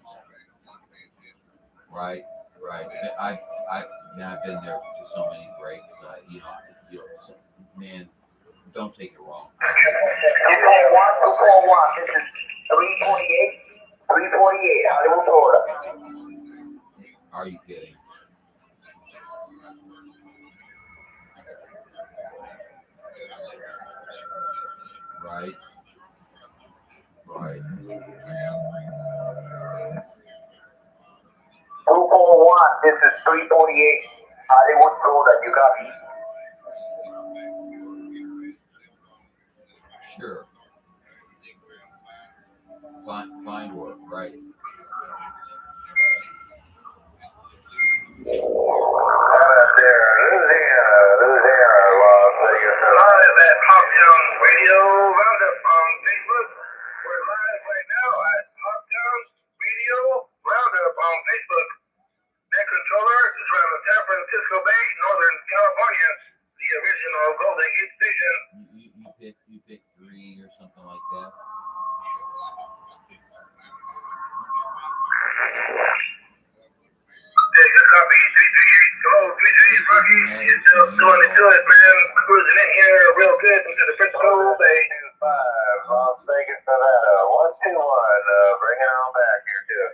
right. But I've been there to so many breaks. Man, don't take it wrong. 241, this is 348, 348, Hollywood, Florida. Are you kidding? Right. 241, this is 348, Hollywood, Florida. You got me. Sure. Fine work. Right. There, Louisiana, Las Vegas. Live at Poptown Radio Roundup on Facebook. We're live right now at Poptown Radio Roundup on Facebook. That controller is around the San Francisco Bay, Northern California, the original Golden Gate Station. You pick three or something like that. Yeah, good copy, 338. Hello, 338 Rocky. You're still doing it to it, man. Cruising in here real good into the Frisco Bay. 25, Las Vegas, Nevada. 121. Bring it on back here, too.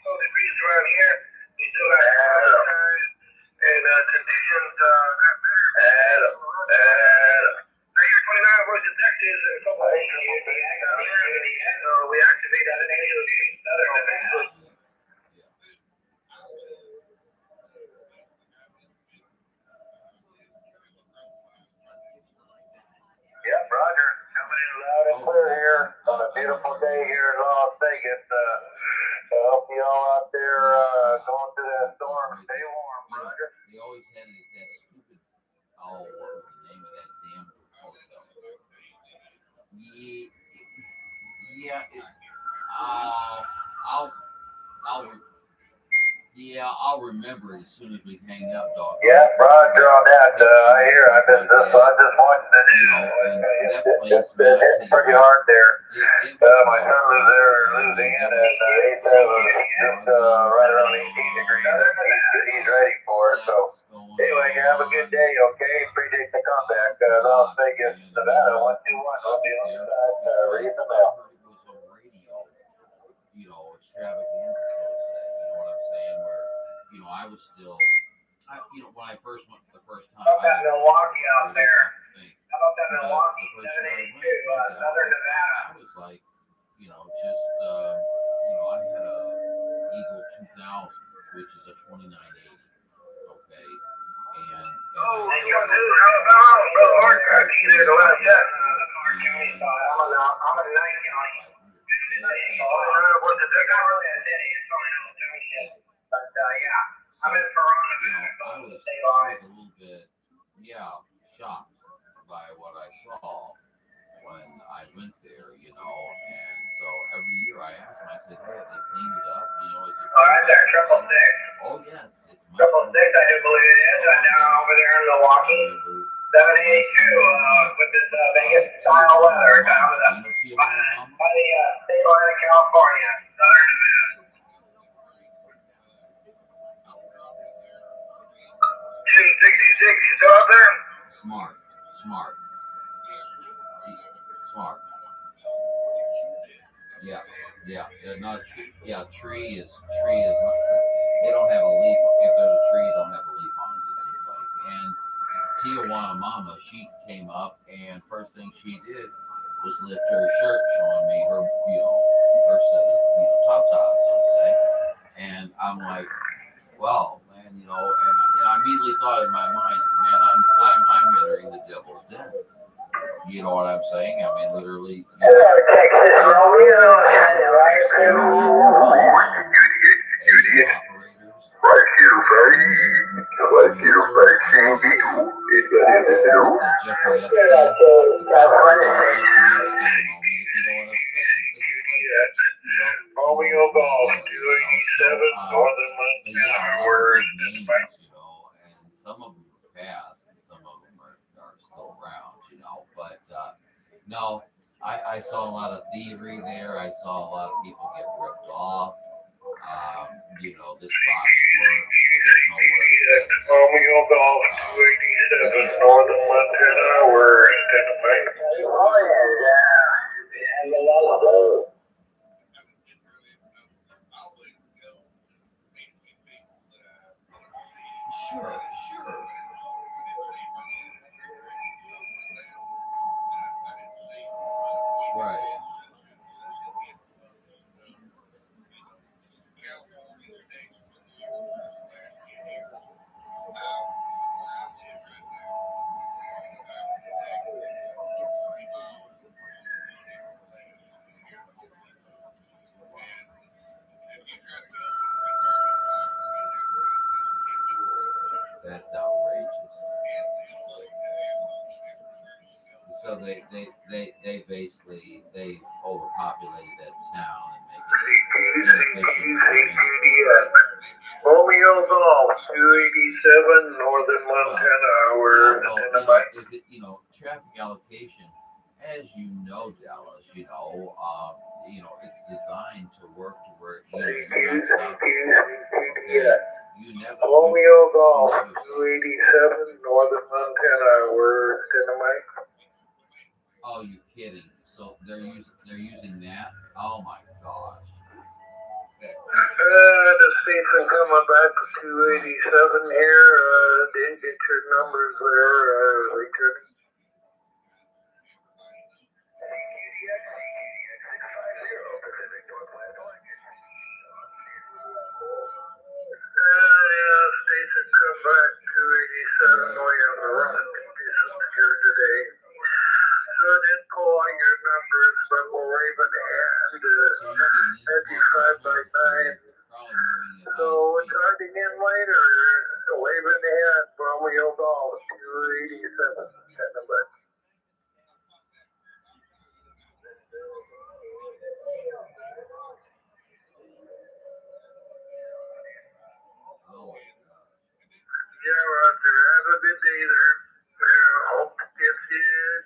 Degrees around here. We still got sunshine and conditions got better. Now here, 29 versus Texas and a couple of so we activated the southern. Yep, Roger. Coming in loud and clear here on a beautiful day here in Las Vegas. I hope you all out there going through that storm. Stay warm, Roger. They always had that stupid. Oh, what was the name of that damn hotel? Yeah. I'll remember it as soon as we hang up, dog. Yeah, Roger on that. I hear. I just watching the news. It's pretty hard there. My son lives there in Louisiana, and he said it was just right around 18 degrees. He's ready for it. So anyway, you have a good day. Okay, appreciate the contact. Las Vegas, Nevada, 121. We'll be on the side. Read the mail. Extravaganza, so to say. You know what I'm saying? Where, I was still, when I first went the first time. How about that Milwaukee out there? How about that The Milwaukee? first year I 782, went, Southern Nevada. I was like, just, I had a Eagle 2000, which is a 2980, okay? And you know, dude, how about Brother Hart got you there to let us in? I'm a night county. Was it big hour? But yeah, I'm in Toronto. I was a little bit, shocked by what I saw when I went there, and so every year I asked them, I said, hey, they cleaned it up, is it? All right, there, 666. Oh, yes, it's my 666, I do believe it is, right now over there in Milwaukee. 782, with this Vegas style weather, kind of by the state line of California, Southern Nevada. 266, you still up there? Smart. Not tree. Yeah, tree is not. They don't have a leaf. If there's a tree, it don't have a leaf on it. It seems like. And Tijuana Mama, she came up, and first thing she did was lift her shirt, showing me her, her set of, tatas, so to say. And I'm like, well, man, and I immediately thought in my mind, man, I'm entering the devil's den. You know what I'm saying? I mean, literally. Texas Romeo, Romeo Golf, 287, Northern Montana, word. And some of them are past, and some of them are still around, but no, I saw a lot of thievery there. I saw a lot of people get ripped off. This box works, but there's nowhere to test it. Romeo Golf, 287, Northern Montana, word. Sure. Right. That's outrageous. So they basically overpopulated that town and make it inefficient. Romeo Golf, 287, Northern Montana, we're in the mic. Traffic allocation, as you know, Dallas, it's designed to work to where you're not stopping. Okay? Romeo Golf, 287, Northern Montana, we're in the mic. Oh, you kidding? So they're using that? Oh my gosh. The station coming back to 287 here. Didn't get your numbers there, Richard. Station come back to 287. We have the running conditions here today. So I did pull on your numbers from Raven and 55 by 9. So we're charging in later. Waving the hand, Romeo Golf, 287. day their hope gets here.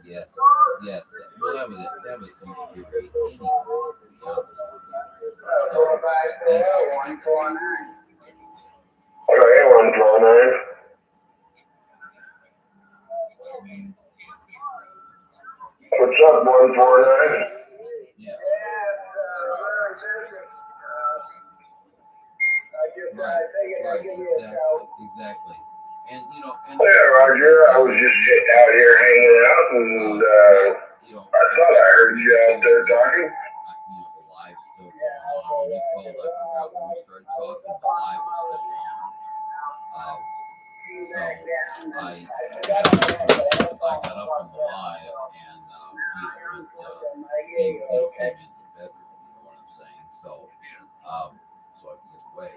Yes, yes. Well, that was infuriating anyway, to be honest with you. So, thank you. Okay, 149. What's up, 149? Yeah. Right, exactly. And Yeah, Roger, I was just sitting out here hanging out, and I thought I heard you out there talking. The live's still going on. When you called, I forgot when we started talking, the live was still on. So I got up from the live and came into the bedroom. You know what I'm saying? So so I could get away.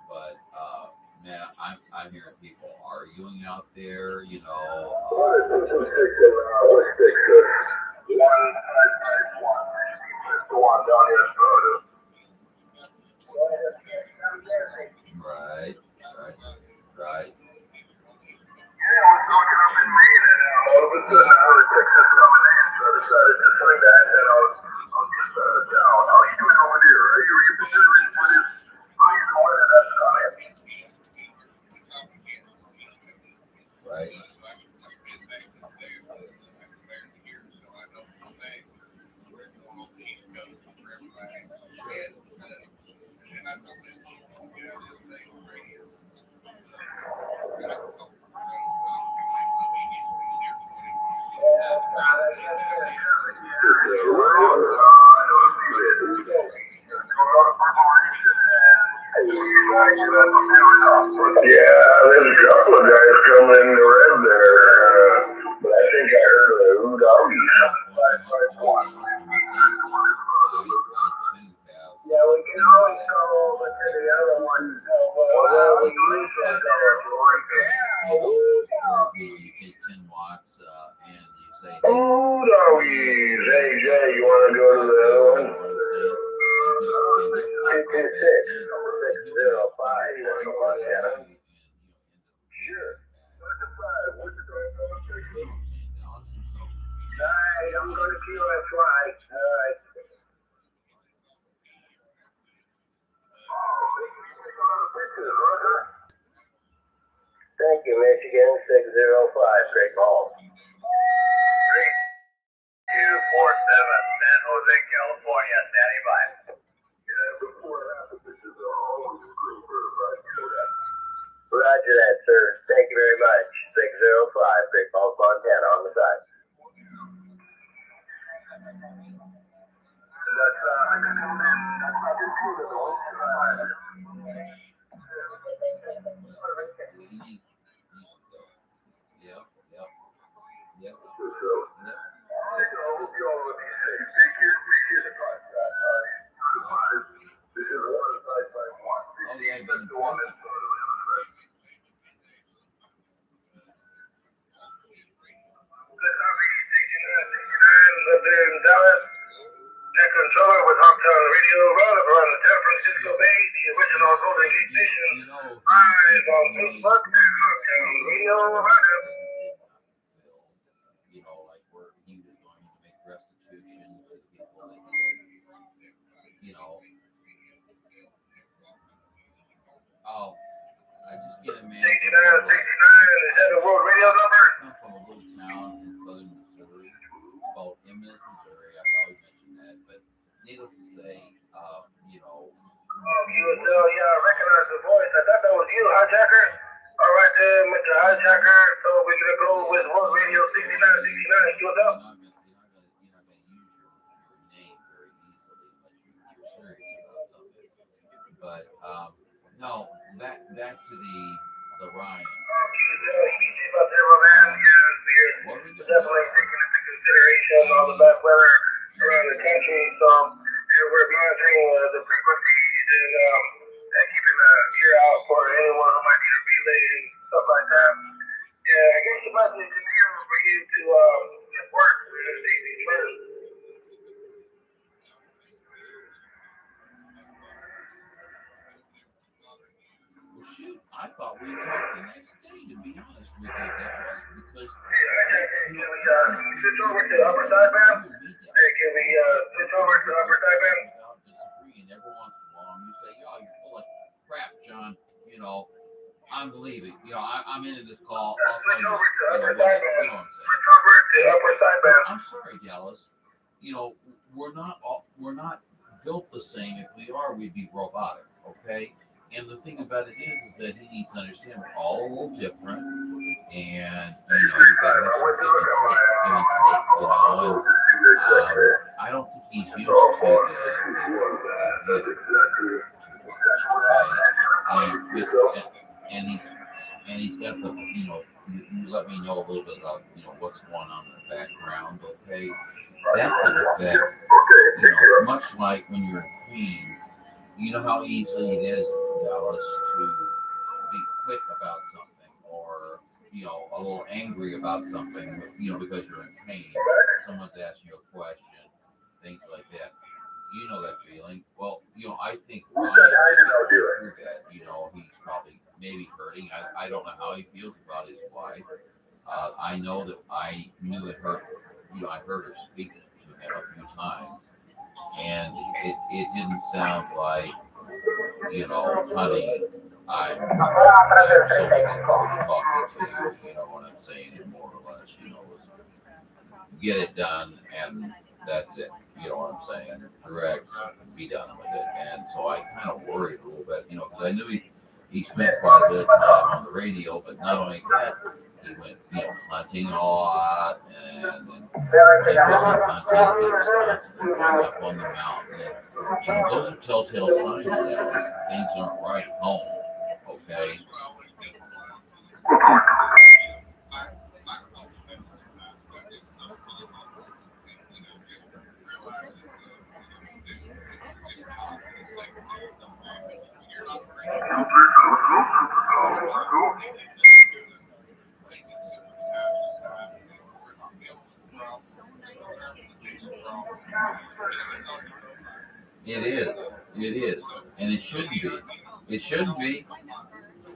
But man, I'm hearing people arguing out there. What is this? What's this? 151. It's the one down here in Florida. Right. Yeah, I was talking up in Maine, and all of a sudden I heard Texas coming in, so I decided to swing that, and I was just down. How are you doing over there? Are you considering for this? How you doing? And that's coming. Right. Yeah, there's a couple of guys coming in the red there, but I think I heard a hoot doggy. Yeah, we can always go over to the other one. Well, we can go You take 10 watts and you say, hoot doggies. Hey, Jay, you want to go to the other one? 626, 605. You want to go on Montana? Sure. Alright, I'm going to QFY. Alright. Thank you, Michigan 605, Great Ball. 3247, San Jose, California, standing by. Yeah, before that, this is always great verified, you know that. Roger that, sir. Thank you very much. 605, Great Falls, Montana, on the side. That's controller with Hawktown Radio, around the San Francisco Bay, the original Golden Gate Station, live on Facebook and Hawktown Radio, around. Like where he was going to make restitution to the people that oh, I just get a man. 69, is that a world radio number? I come from a little town in southern Missouri called Emmons, Missouri. I've always mentioned that, but needless to say, Oh, QSL, yeah, I recognize the voice. I thought that was you, Hijacker. All right, then, Mr. Hijacker. So we're going to go with World Radio 6969, QSL. You're not going to use your name very easily unless you're serious about something. But no, back to the Ryan. QSL, you see about the romance, yeah, we're definitely taking into consideration all the bad weather around the country. So here we're monitoring the frequencies and keeping an ear out for anyone who might need a relay and stuff like that. Yeah, I guess the best thing to do for you to get work is safety first. Well, shoot, I thought we'd talk the next day, to be honest with you, Dallas, because Can we switch over to upper sideband? Hey, can we switch over to upper sideband? Without disagreeing, every once in a while, you say, "Oh, you're full of crap, John." You know, I'm leaving. You know, I'm into this call. I'll tell Switch you. over to You know, upper what, sideband. you know what I'm saying? Switch over to upper sideband. I'm sorry, Dallas. You know, we're not built the same. If we are, we'd be robotic. Okay. And the thing about it is that he needs to understand we're all a little different, and you know, you gotta have some give and take, you know. And I don't think he's used to the too much, okay? And he's got the, you know, you let me know a little bit about, you know, what's going on in the background, okay? That could affect, you know, much like when you're in pain. You know how easy it is, Dallas, to be quick about something, or you know, a little angry about something, you know, because you're in pain. Someone's asking you a question, things like that. You know that feeling. Well, you know, I think Ryan is through that. You know, he's probably maybe hurting. I don't know how he feels about his wife. I know that I knew it hurt. You know, I heard her speak to him a few times, and it didn't sound like, you know, honey, I'm so looking forward to talking to you, you know what I'm saying, and more or less, you know, was get it done and that's it, you know what I'm saying, direct, be done with it. And so I kind of worried a little bit, you know, because I knew he spent quite a bit of time on the radio, but not only that, he went, you know, hunting a lot, and then when he wasn't hunting, he was constantly going up on the mountain. And, you know, those are telltale signs that things aren't right at home, okay? It is, and it shouldn't be. It shouldn't be.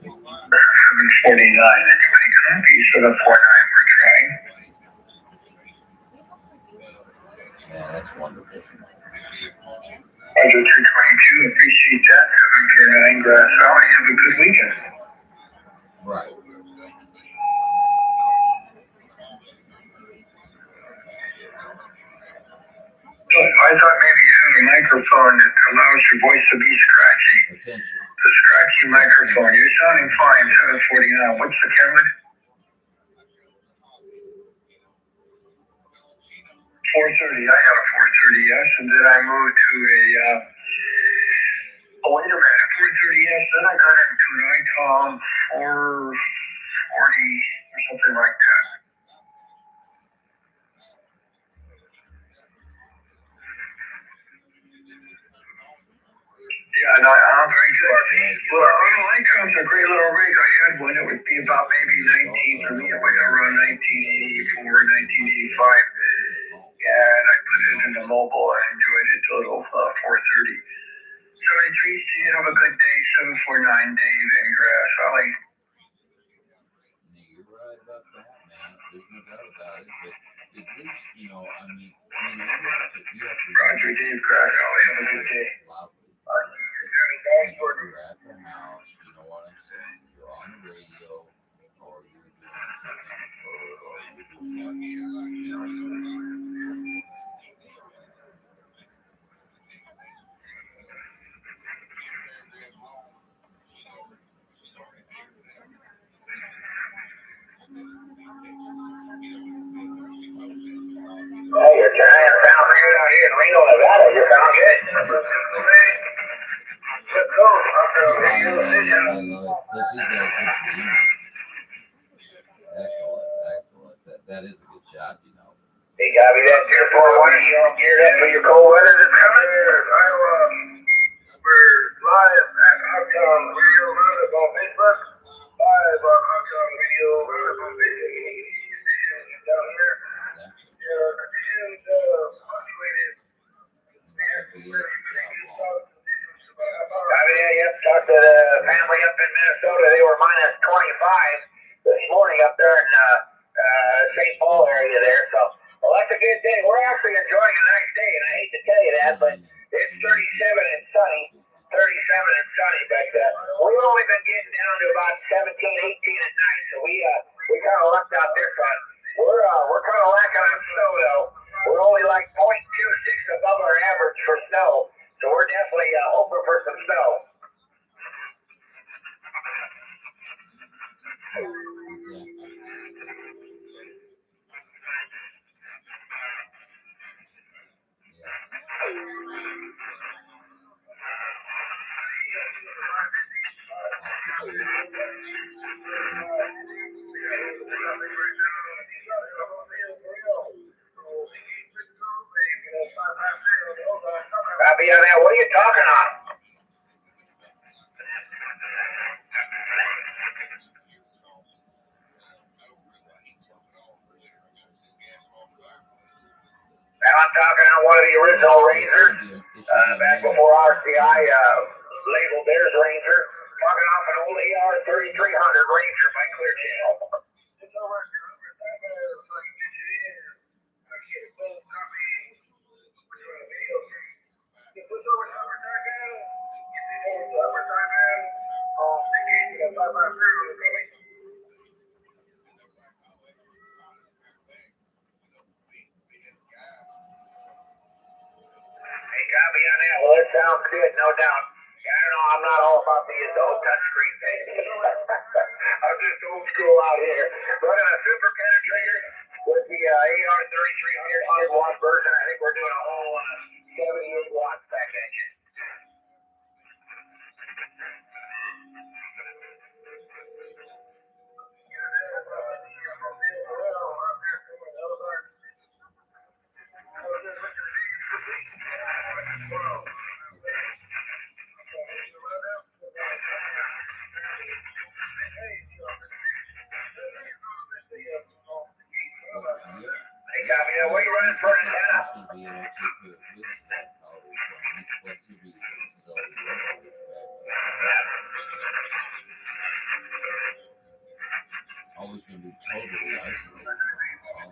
749 anyway. Copy 749 we're trying. Yeah, that's wonderful. Roger 222, appreciate that. 749 Grass Valley, have a good weekend. Right. I thought maybe you had a microphone that allows your voice to be scratchy. Attention. The scratchy microphone. You're sounding fine, 749. What's the camera? 430. I had a 430S, and then I moved to a, wait a minute, 430S. Then I got into an ICOM 440 or something like that. Yeah, no, I'm very good. Well, ICOM's a great little rig. I had one. It would be about maybe 19 for me. It was around 1984, 1985. And I put it in the mobile. I enjoyed it till 4:30. 73, you have a good day. 749 Dave in Grass Valley. You're right about that, man. There's no doubt about it. But at least, you know, I mean, you know, you have to Roger Dave, Grass Valley. Have a good day. loudly. You're at the house, you know what I'm saying? You're on the radio, or you're doing something, or you're doing what, you know. Oh, you're trying to sound good out here in Reno, Nevada. You sound good. Good cool. I love it. This is excellent. That is a good shot, you know. Hey, Gabby, that Tier 4 one, you all geared up for your cold weather that's coming? We're live at Hawktown Video Roundup on Facebook. Live on Hawktown Video Roundup on Facebook. Down here. Conditions fluctuated. Gabby, yeah, talked to the family up in Minnesota. They were minus 25 this morning up there in St. Paul area there, so. Well, that's a good day. We're actually enjoying a nice day, and I hate to tell you that, but it's 37 and sunny. 37 and sunny, but we've only been getting down to about 17, 18 at night, so we kind of lucked out this one. We're kind of lacking on snow, though. We're only like 0.26 above our average for snow, so we're definitely hoping for some snow. Copy on that. What are you talking on? I'm talking on one of the original Rangers, back before RCI labeled theirs Ranger. Talking off an old AR 3300 Ranger by Clear Channel. Hey, copy on that. Well, it sounds good, no doubt. Yeah, I don't know. I'm not all about the old touchscreen thing. I'm just old school out here. Running a super penetrator with the AR 3300 100-watt version. I think we're doing a whole 78-watt spec engine. Hey, copy that. What are you running for antenna? Always going to be totally isolated from all.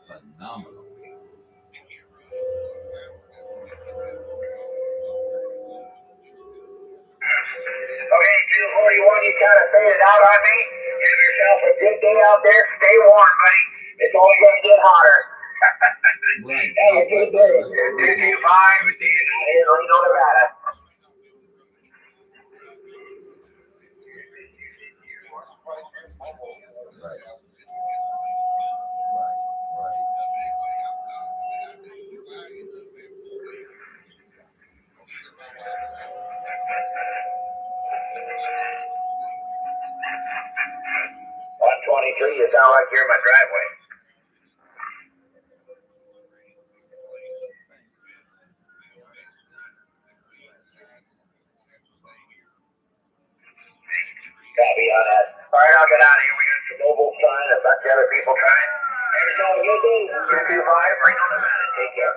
Phenomenal. Okay, 241, you kind of faded out on me. Have yourself a good day out there. Stay warm, buddy. It's only going to get hotter. Right. Have a good day. 225, in Reno, Nevada. Right. Right. 123, you sound like you're in my driveway. Copy on that. All right, I'll get out of here. We got some mobile sign. I've got the other people trying. Hey, so have a good day. 225, Reno, Nevada. Take care.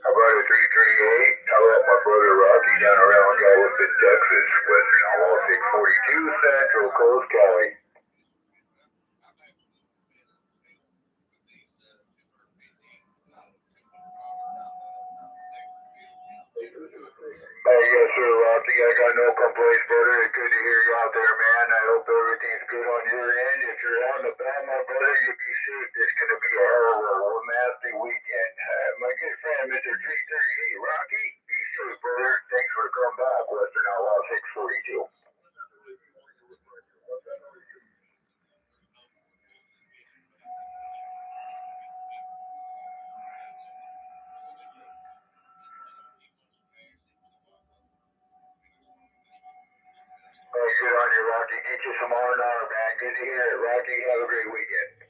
How about a 338? How about my brother Rocky down around Galveston, Texas, Western Outlaw 642, Central Coast, Cali. Hey, yes, sir, Rocky. I got no complaints, brother. It's good to hear you out there, man. I hope everything's good on your end. If you're on the bell, my brother, you be safe. It's going to be a hell of a nasty weekend. My good friend, Mr. 338, Rocky, be safe, brother. Thanks for the come back, Western Outlaw 642. Oh, good on you, Rocky. Get you some R&R, man. Good to hear it, Rocky. Have a great weekend.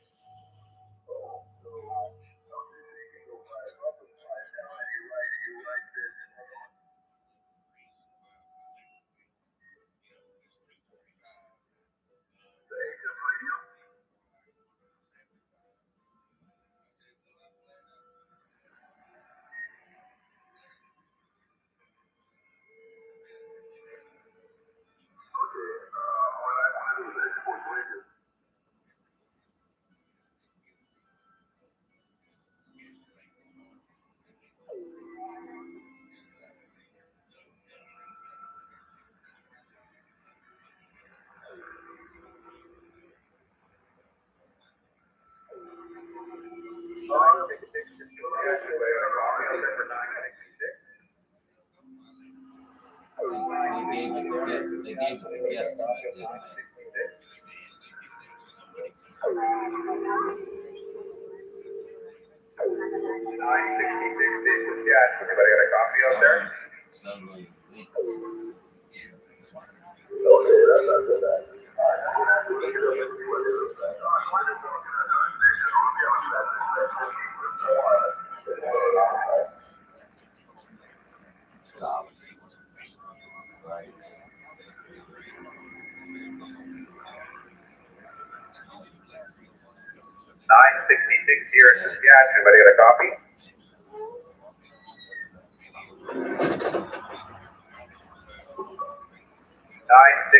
They gave it the guesstimate, didn't they? 966 gas. Anybody got a coffee out there? Suddenly, Okay, that's not good. stops. Right. 966 here in gas. Anybody got a coffee?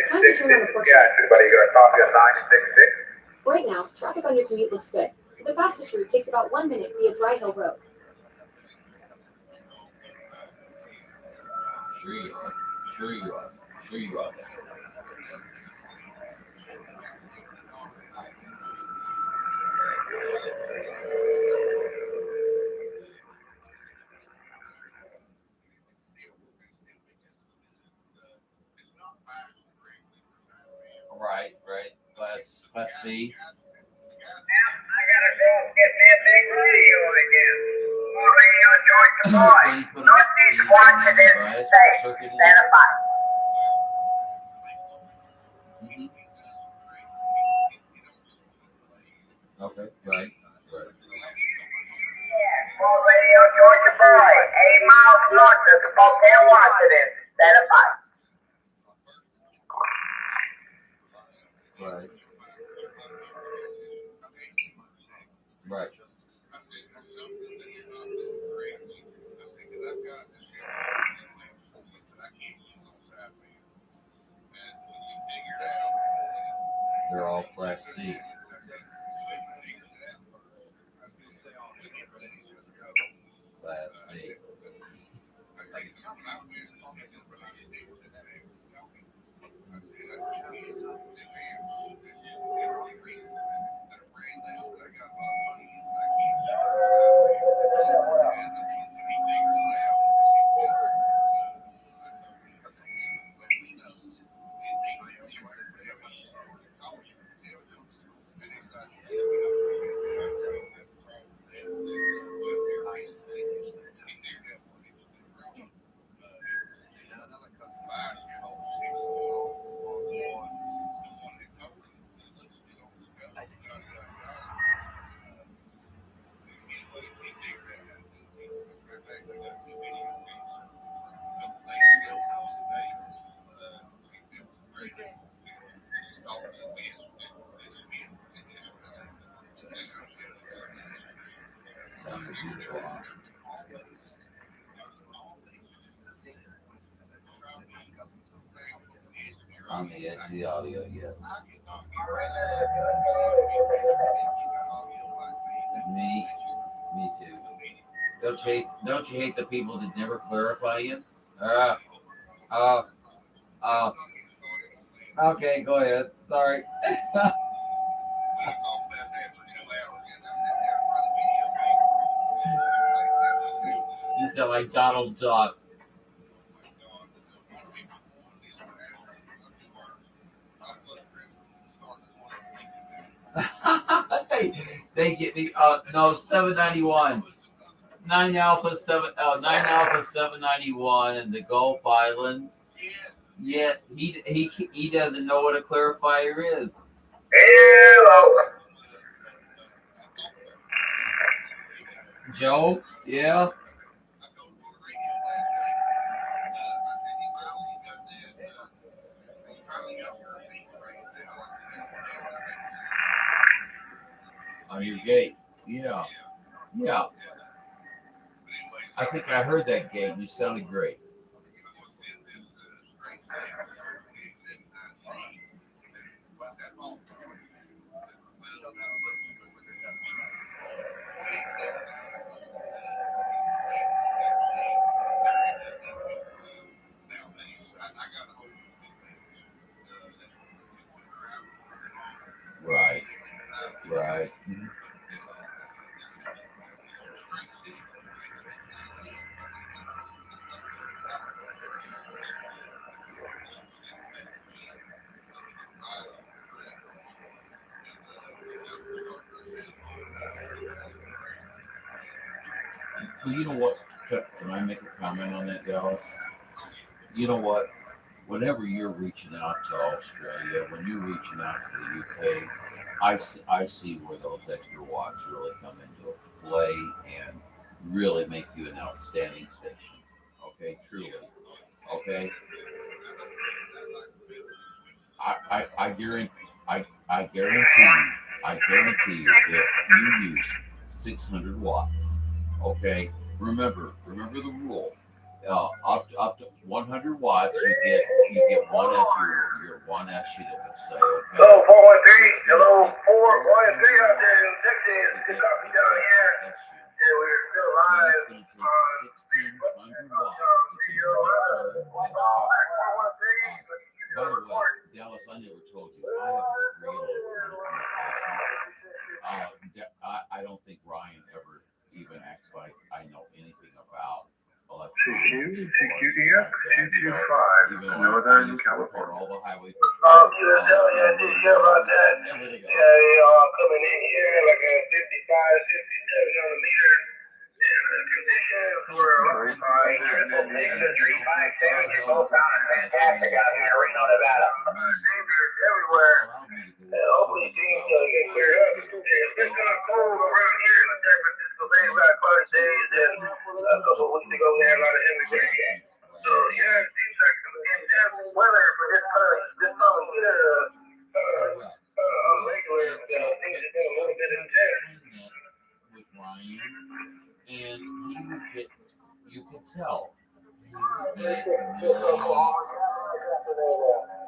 Time to turn on the porch. Gas. Anybody got a coffee on 966? Right now, traffic on your commute looks good. The fastest route takes about 1 minute via Dry Hill Road. Sure you are. Sure you are. Sure you are. Right. Let's see. I gotta go get me a big radio again. More radio joint to boy. Can you put it in the circuit? Mm-hmm. Okay, right. More radio joint to boy. 8 miles north of Spokane, Washington. Stand by. Right. Right. They're all Class C. Class C. Sounded beautiful. On the edge of the audio, yes. Me too. Don't you hate the people that never clarify you? Okay, go ahead. Sorry. You sound like Donald Duck. They get me. No, 791. 9 Alpha 791 in the Gulf Islands. Yet he doesn't know what a clarifier is. Hello. Joe, yeah. On your gate. Yeah. Yeah. I think I heard that gate. You sounded great. Right. Right. Mhm. Well, you know what? Can I make a comment on that, Dallas? You know what? Whenever you're reaching out to Australia, when you're reaching out to the UK, I see where those extra watts really come into play and really make you an outstanding station. Okay, truly. Okay, I guarantee I guarantee you if you use 600 watts. Okay, remember the rule. Up to 100 watts, you get one your 1 S unit. Let's say, okay. Hello, 413. Hello, 413 out there in Texas. Good copy down here. Yeah, we're still live. It's going to take 1,600 watts to get the full by the way, Dallas, I never told you I have a degree in electromechanical. I don't think Ryan ever even acts like I know anything about electronics. CQ225, Northern California. All the highway Yeah, just share about that. everything else. Yeah, they all coming in here like a 55, 57 on the meter. And the conditions were they're both sounding fantastic out here in Reno, Nevada. Dangerous everywhere. Hopefully things get cleared up. It's been kind of cold around here in the San Francisco Bay. We got cloudy days, and a couple of weeks ago we had a lot of heavy rain. So yeah, it seems like some intense weather for this time of year. Regular, things have been a little bit intense. With Ryan, and he would get, you could tell, he would get really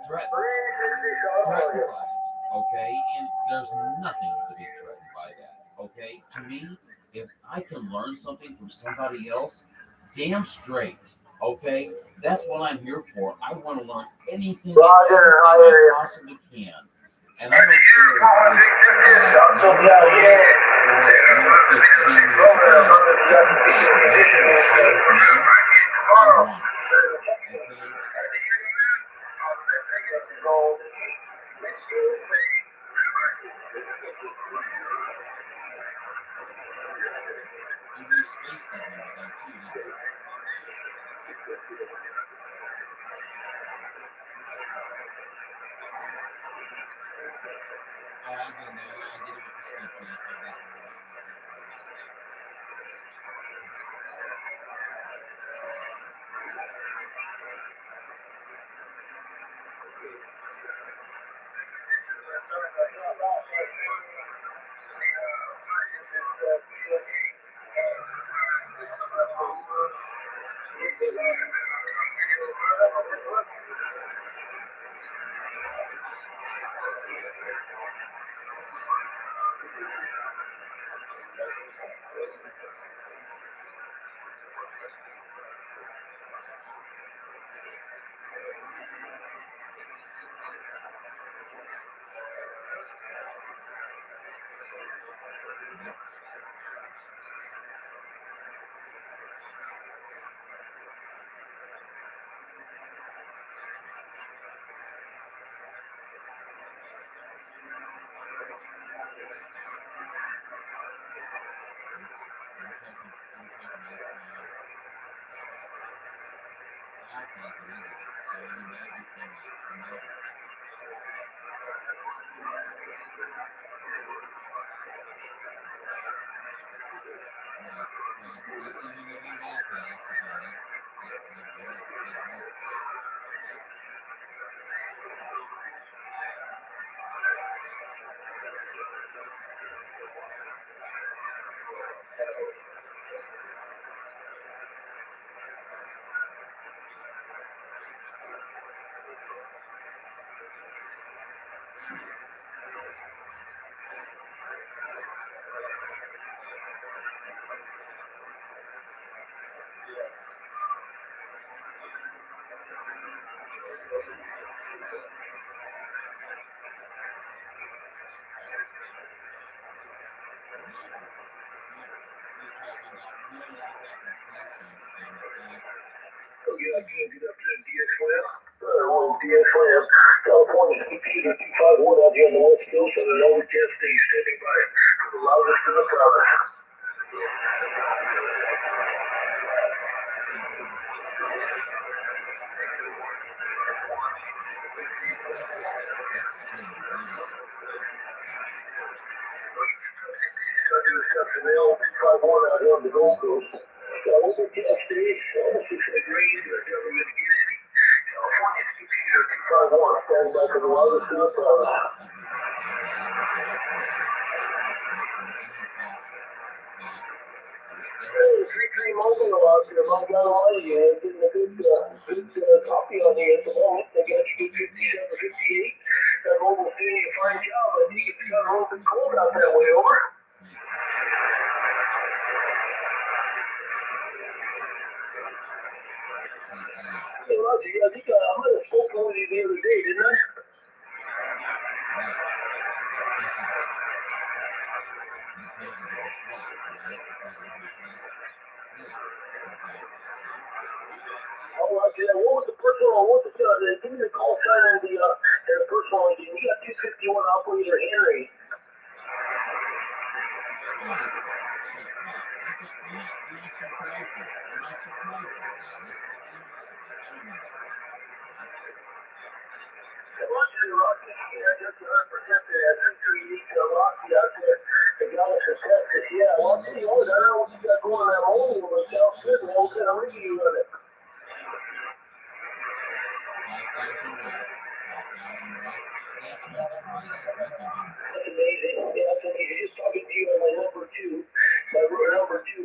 threatened by it, okay? And there's nothing to be threatened by that, okay? To me, if I can learn something from somebody else, damn straight, okay? That's what I'm here for. I want to learn anything I possibly can. And I don't care if it's 15 years of age. If you can share with me, I want it. Okay? You'll be space station with them too. Oh, I've been there. I did it with the sleep jacket. calculator either. So you know you can even though you math fast about it, it works. DSLM, California computer 251 out here on the West Coast on an overcast day standing by from the loudest to the proudest. Mail 251 out here on the Gold Coast. Overcast day, almost 6 degrees, but never going to get any. California computer 251 standing by for the loudest to the proudest. Three mobile out there, my God Almighty, and getting a good copy on the at the moment. They got you 5758. That mobile's doing you a fine job. I think it's got a little bit cold out that way, over. Hey, Roger, I think I might have spoken with you the other day, didn't I? What was the personal, give me the call sign and the personal ID. We got 251 operator Henry. Rocky, yeah, just 100% there. 338 Rocky out there. The Dallas in Texas. Yeah, well, I'll tell you what, I don't know what you got going on that morning, but it sounds good, man. What kind of rig are you running? 5,000 watts. 5,000 watts. That's what's right. That's amazing. Yeah, that's amazing. Just talking to you on my number two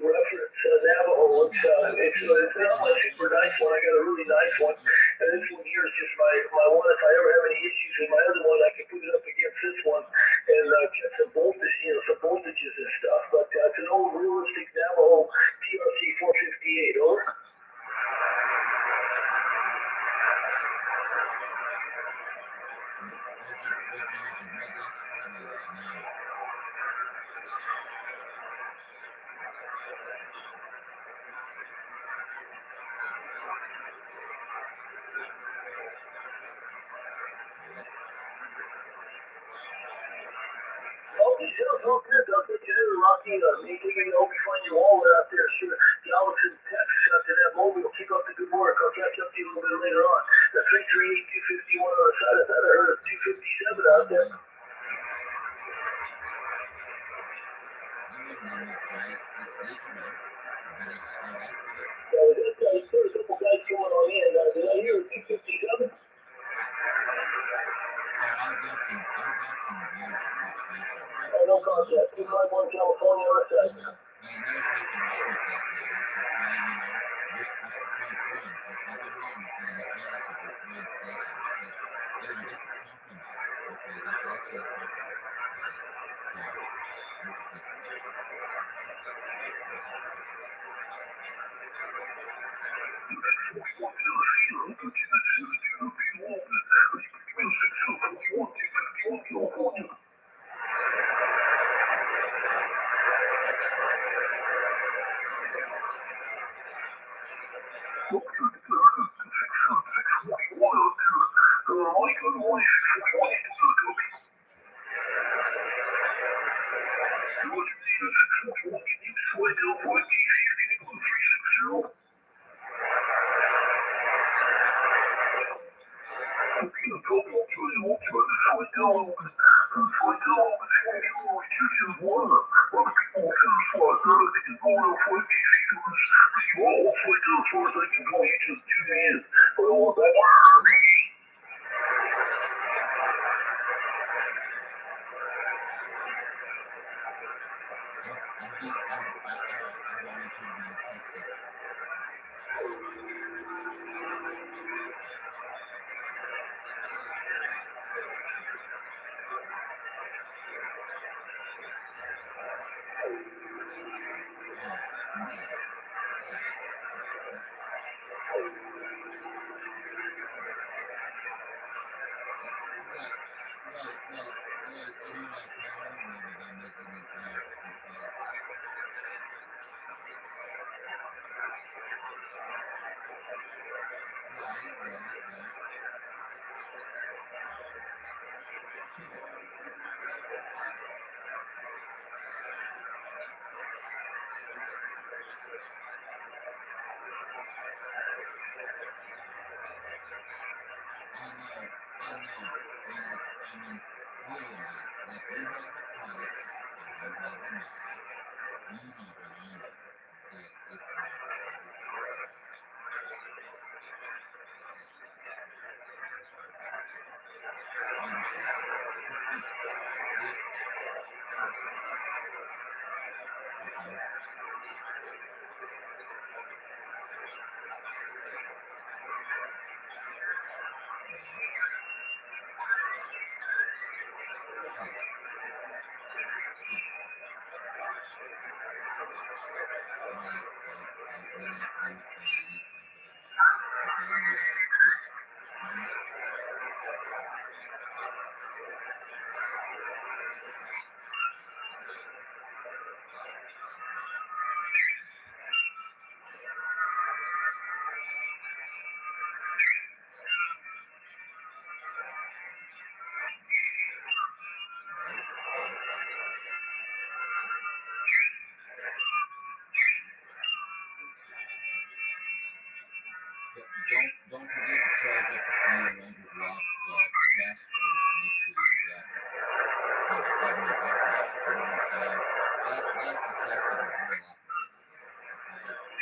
reference, Navajo. It's not my super nice one. I got a really nice one. And this one here is just my one. If I ever have any issues with my other one, I can put it up against this one and get some voltage, some voltages and stuff. But it's an old realistic Navajo TRC 458, over. Oh, good. I'll get you there, Rocky. Maybe you'll find your wallet out there. Sure. The Alex in Texas out there, that mobile. Keep up the good work. I'll catch up to you a little bit later on. The 338 251 on the side of that. I heard a 257 out there. There's a couple guys coming on in. Did I hear a 257? No contact. 251 California on the side. And there's nothing wrong with that, though. It's okay, just between friends. There's nothing wrong with being jealous of your friend's station because, that's a compliment. Okay, that's actually a compliment. Okay, Don't forget to charge up a few underblock passwords to make sure you got have no backlash. You know what I'm saying? That's the test of a real operator. Okay.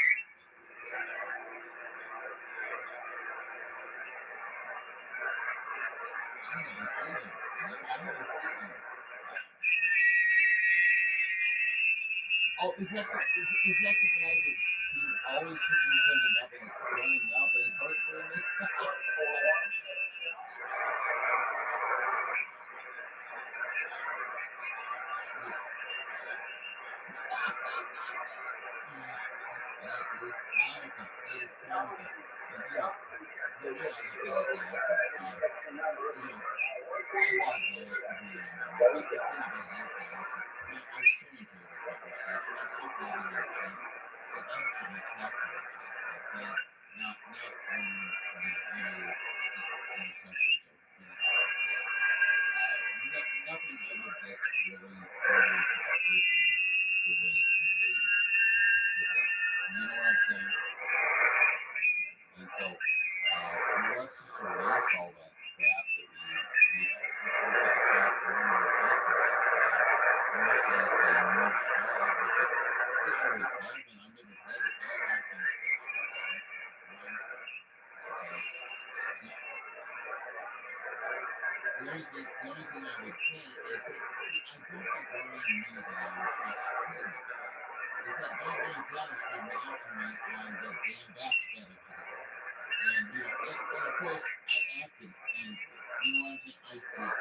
I haven't seen him. No, I haven't seen him. Oh, is that the guy that he's always hooking something up and it's blowing up and hurting me? That is comical. That is comical. And, the way I look at it, guys, is, I gotta go here in a moment. But the thing about it is, guys, is, man, I so enjoy the conversation. I'm so glad we had a chance to actually talk to each other, okay? Not through, intercessors or anything like that. Nothing ever gets really truly to the person the way it's conveyed to them. You know what I'm saying? And so, let's just erase all that crap that we take a chat room and erase all that crap. I'm going to say it's a new startup, which it always has been. I've never had a dog off in the extra guys. Okay. The only thing I would say is that, see, I don't think Ryan knew that I was just kidding about it. Is that doggone Dallas wouldn't answer me on the damn backstabber today. And, and of course, I acted angry. You know what I'm saying? I did.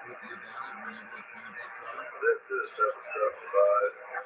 with you about it whenever it comes up to all. This is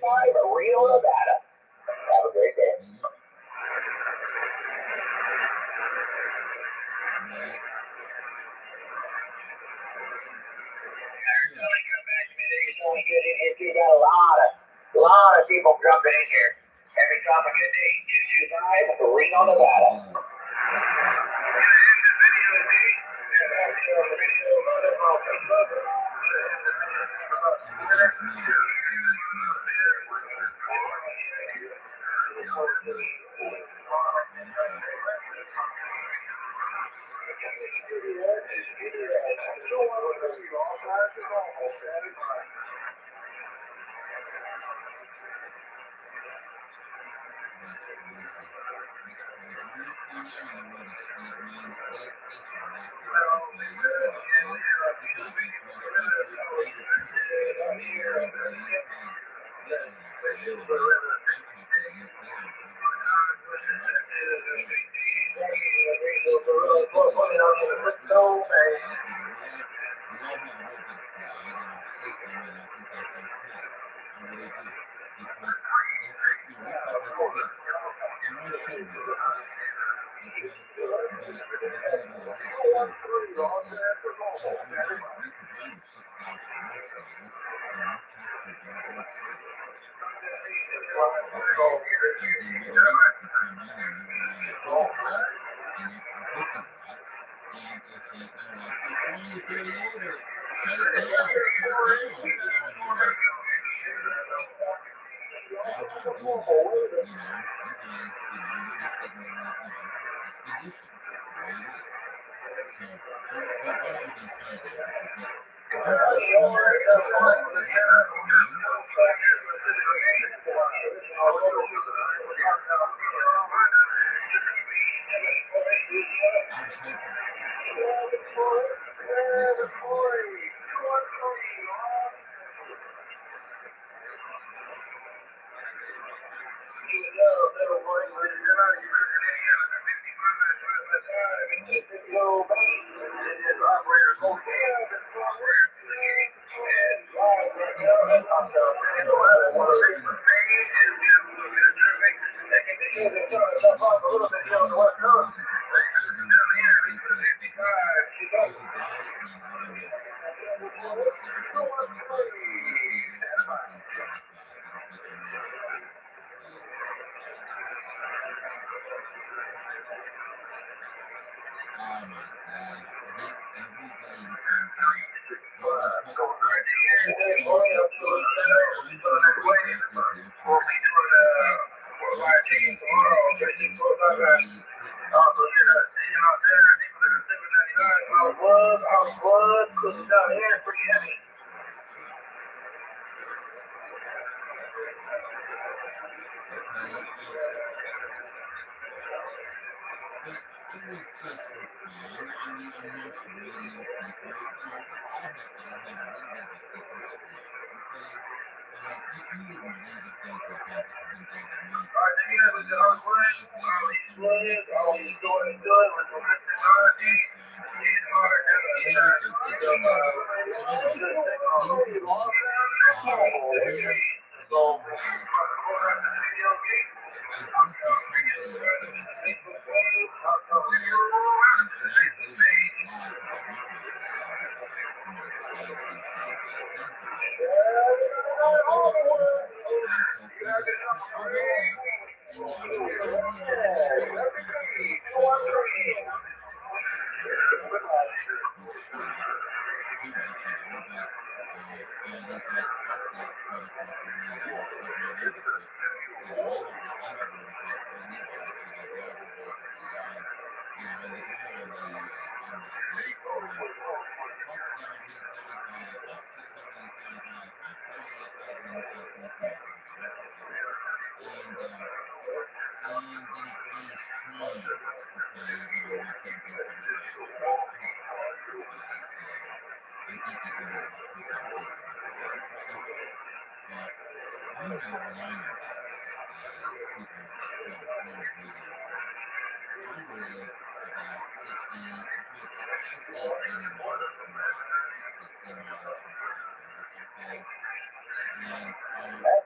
5, Reno, Nevada. Have a great day. You got a lot of people jumping in here. Every time a good day. 225, Reno, Nevada.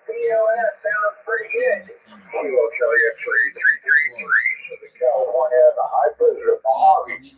POS sounds pretty good. Kilo Charlie X-ray 333 for the California, the high pressure Mojave.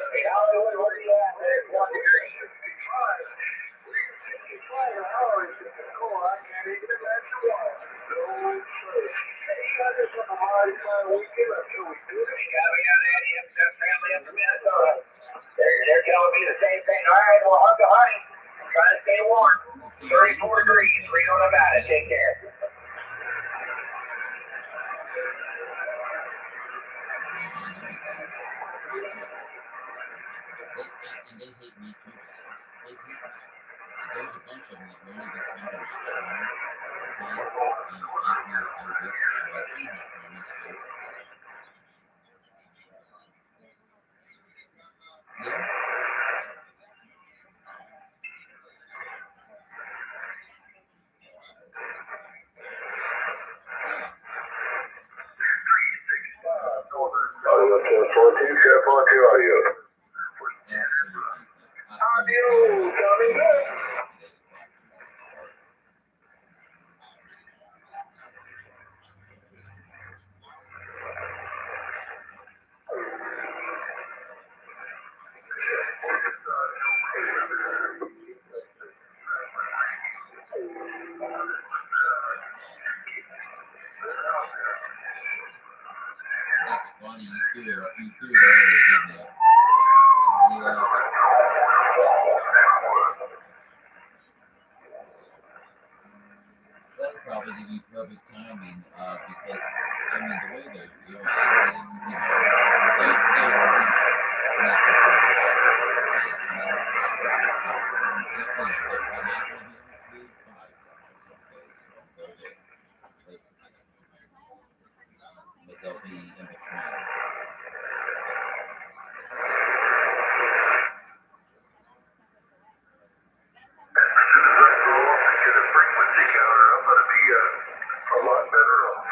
Hey, Hollywood, where are you at, man? What are you 65? 65 an hour is cool. I can't even imagine why. No, sir. Hey, you got this on the hard weekend. I'm sure we do this. Yeah, we got Eddie and Steph family up in Minnesota. They're telling me the same thing. All right, well, hug the honey. I'm trying to stay warm. 34 degrees, Reno, Nevada. Take care. And they hate me too, guys. They hate me. There's a bunch of them that won't even come to my channel. Okay? And I will them. I do have comments here. Yeah? Audio 1042, audio. Absolutely. Audio, coming good. That's funny. You threw it over, didn't you? Yeah. That'll probably give you perfect timing, because I mean the way they're doing it is, there's not control. But they'll be in between. Get a frequency counter up, it'll be a lot better off.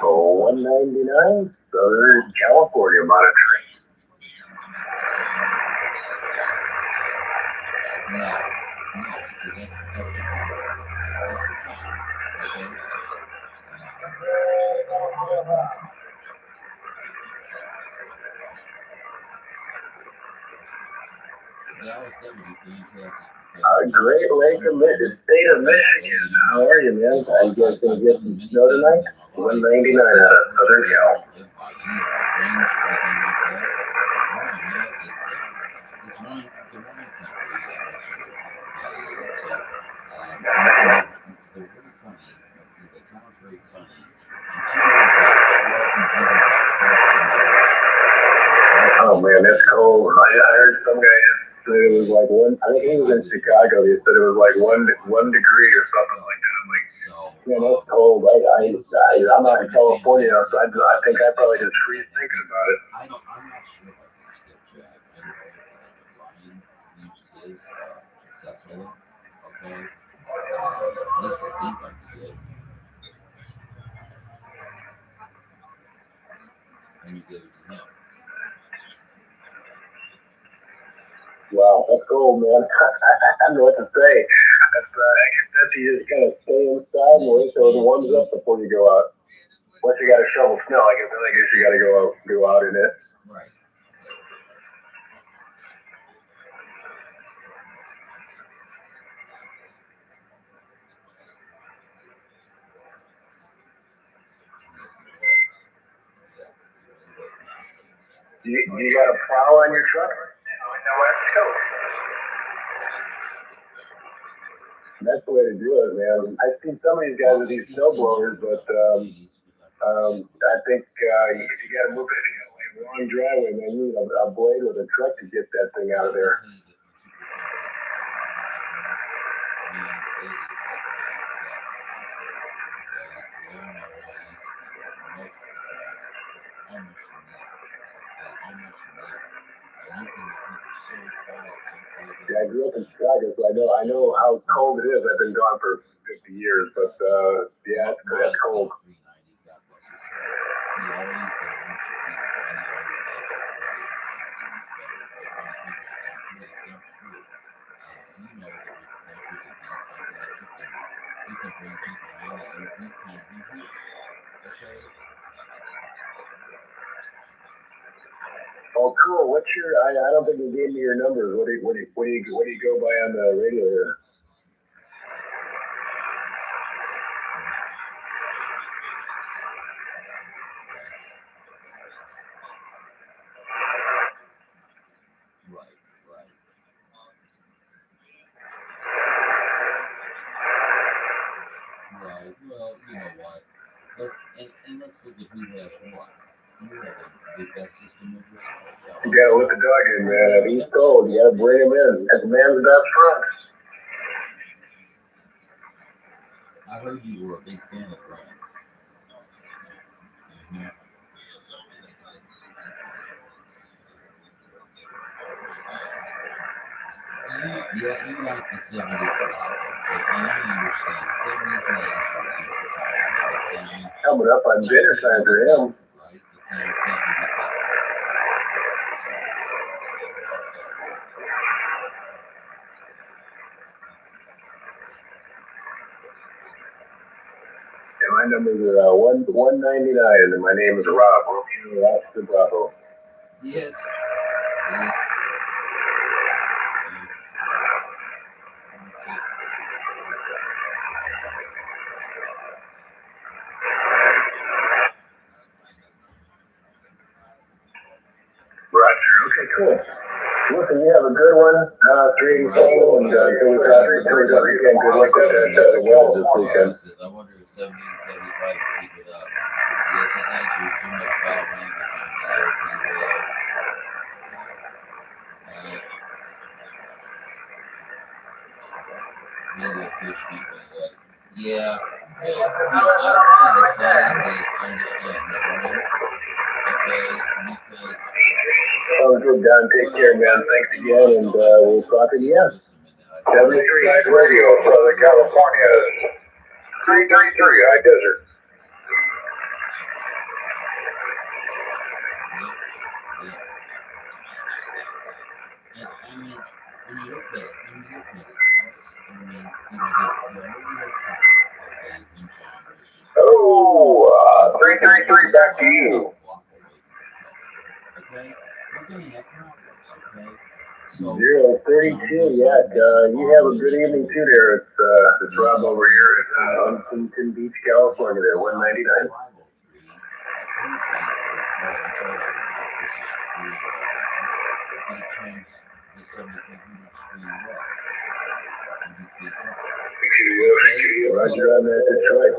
So 199, Southern California monitoring. Great Lake of Michigan, state of Michigan. How are you, man? Are you guys gonna get some snow tonight? 199 out of Southern Cal. Oh man, that's cold. I heard some guy said it was like one. I think he was in Chicago. He said it was like one degree or something like that. I'm like, man, that's cold. I'm not in California, so I think I probably just freeze thinking about it. I'm not sure about the skipjack. I know that Ryan used his successfully. Okay. At least it seemed like he did. And you gave it to him. Wow, that's cold, man. I don't know what to say. I guess you just kind of stay inside and wait till it warms up before you go out. Once you got to shovel snow, I guess you got to go out in it. Right. You got a plow on your truck? On the West Coast. That's the way to do it, man. I've seen some of these guys with these snow blowers, but I think if you got to move it a long driveway, man, you need a blade with a truck to get that thing out of there. Yeah, I grew up in Chicago, so I know how cold it is. I've been gone for 50 years, but yeah, it's cold. Oh, cool. What's your? I don't think you gave me your numbers. What do you go by on the radio here? Right. Well, you know what? Let's look at who has what. You have the best system of yourself. You gotta let the dog in, man. He's cold. You gotta bring him in. That's the man's best friend. I heard you were a big fan of France. Mm-hmm. You like the 70s rock, and I understand. 70s and 80s were a beautiful time. And Coming up on dinner time for him. Right? The sound can't be beat. And my numbers are 199, and my name is Rob. That's the Bravo. Yes. Roger. Okay, cool. Listen, you have a good one. 384, and until we talk again, good luck with that well this weekend. I wonder if 70 and 75 keep it up. Yes, and that's just too much foul language on the LP well. Maybe we'll push people away. Yeah. I'm deciding that I'm just going to ignore it. Okay, because... Sounds good, Don. Take care, man. Thanks again, and we'll talk again. 73 Night Radio, Southern California. 333 High Desert. And I mean, when you look at it, guys, I mean, you know, they already had traffic, okay, when John was just... Oh, 333, back to you. Okay? We're going to have problems, okay? So, 032, yeah. You have a good evening too there. It's Rob over here in Huntington Beach, California there, 199. Roger on that Detroit. I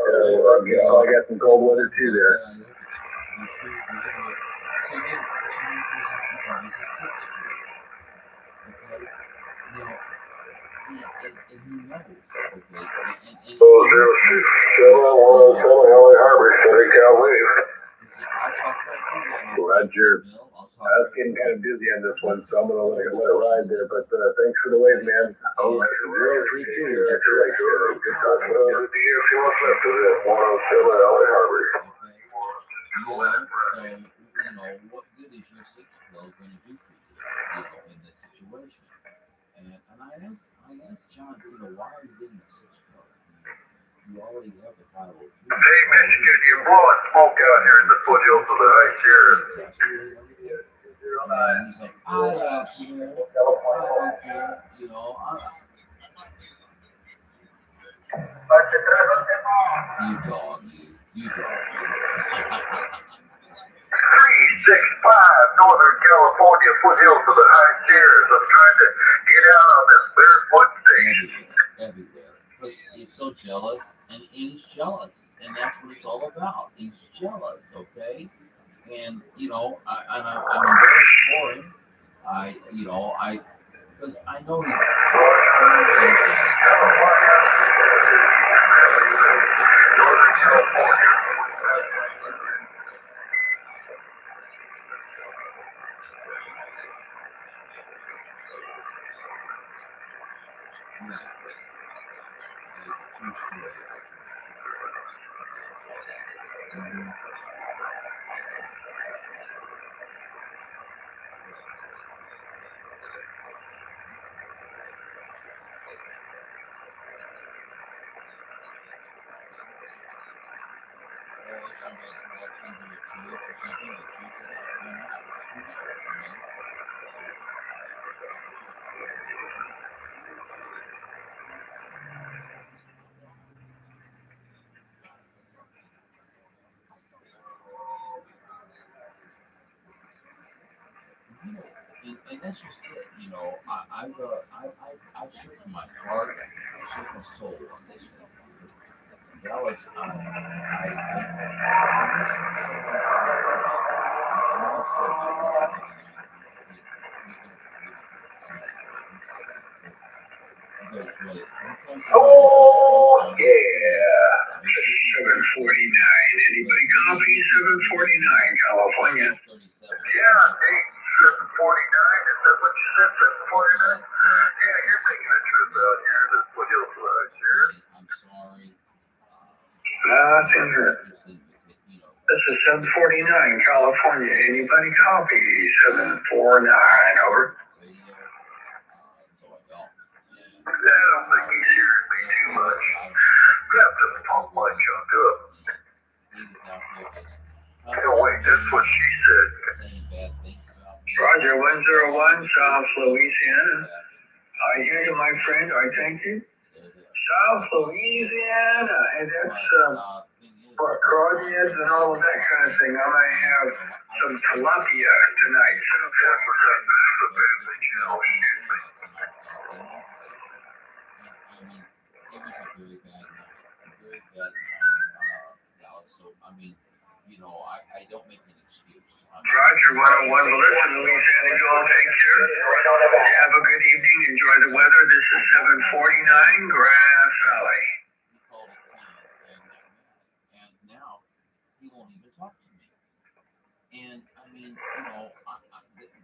got some cold weather too there. So then John goes out and buys a 6-foot. Okay? Now, and he knows, okay? And Oh, 067, Harbor, Southern California. I'll talk about you. Roger. I was getting kind of busy on this one, so I'm going to let it ride there. But thanks for the wave, man. Oh, 032 here. That's right. Good talking about it. If you want left to that 107 LA Harbor. So, you know, what good is your 6-12 going to do for you, you know, in this situation? And I asked John, you know, why are you getting a 6-12? You already have the 503. Hey, Michigan, you're blowing smoke out here in the foothills of the High Sierras. And he's like, I don't care, you know, you dog. 365 Northern California, foothills of the High Sierras. I'm trying to get out on this barefoot stage. Everywhere. But he's so jealous, and he's jealous, and that's what it's all about. He's jealous, okay? And, you know, I'm embarrassed for him. Because I know he. Yeah. It is a two-story situation. Mhm. Or if somebody walks into a church or something that treats it up, who knows? Who knows, you know? You know, and that's just it. You know, I've searched my heart, I've searched my soul on this one. Dallas, I listened to something that's about I know I've said about 179. You're gonna forgive me for saying it, but he comes along and puts a post on his page that makes it 749. Anybody copy 749, California? 37. Yeah, hey, 749. Is that what you said, 749? Yeah, you're making a trip out here. That's what you'll flash here. I'm sorry. Nothing good. You know, This is 749, California. Anybody copy 749? Over. radio, so I don't. I don't think he's here to be too much. We have to pump my junk up. He was out there just No, wait, that's what she said. saying bad things about me. Roger, 101, South Louisiana. I hear you, my friend. I thank you. South Louisiana. And that's Claudia's and all of that kind of thing. I might have some tilapia tonight. I mean, it was a very bad night, Dallas. So, I mean, you know, I don't make an excuse. Roger, 101, Melissa, Louisiana. You all take care. Have a good evening. Enjoy the weather. This is 749 Grass Valley. He called it 10 and now he won't even talk to me. And I mean, you know,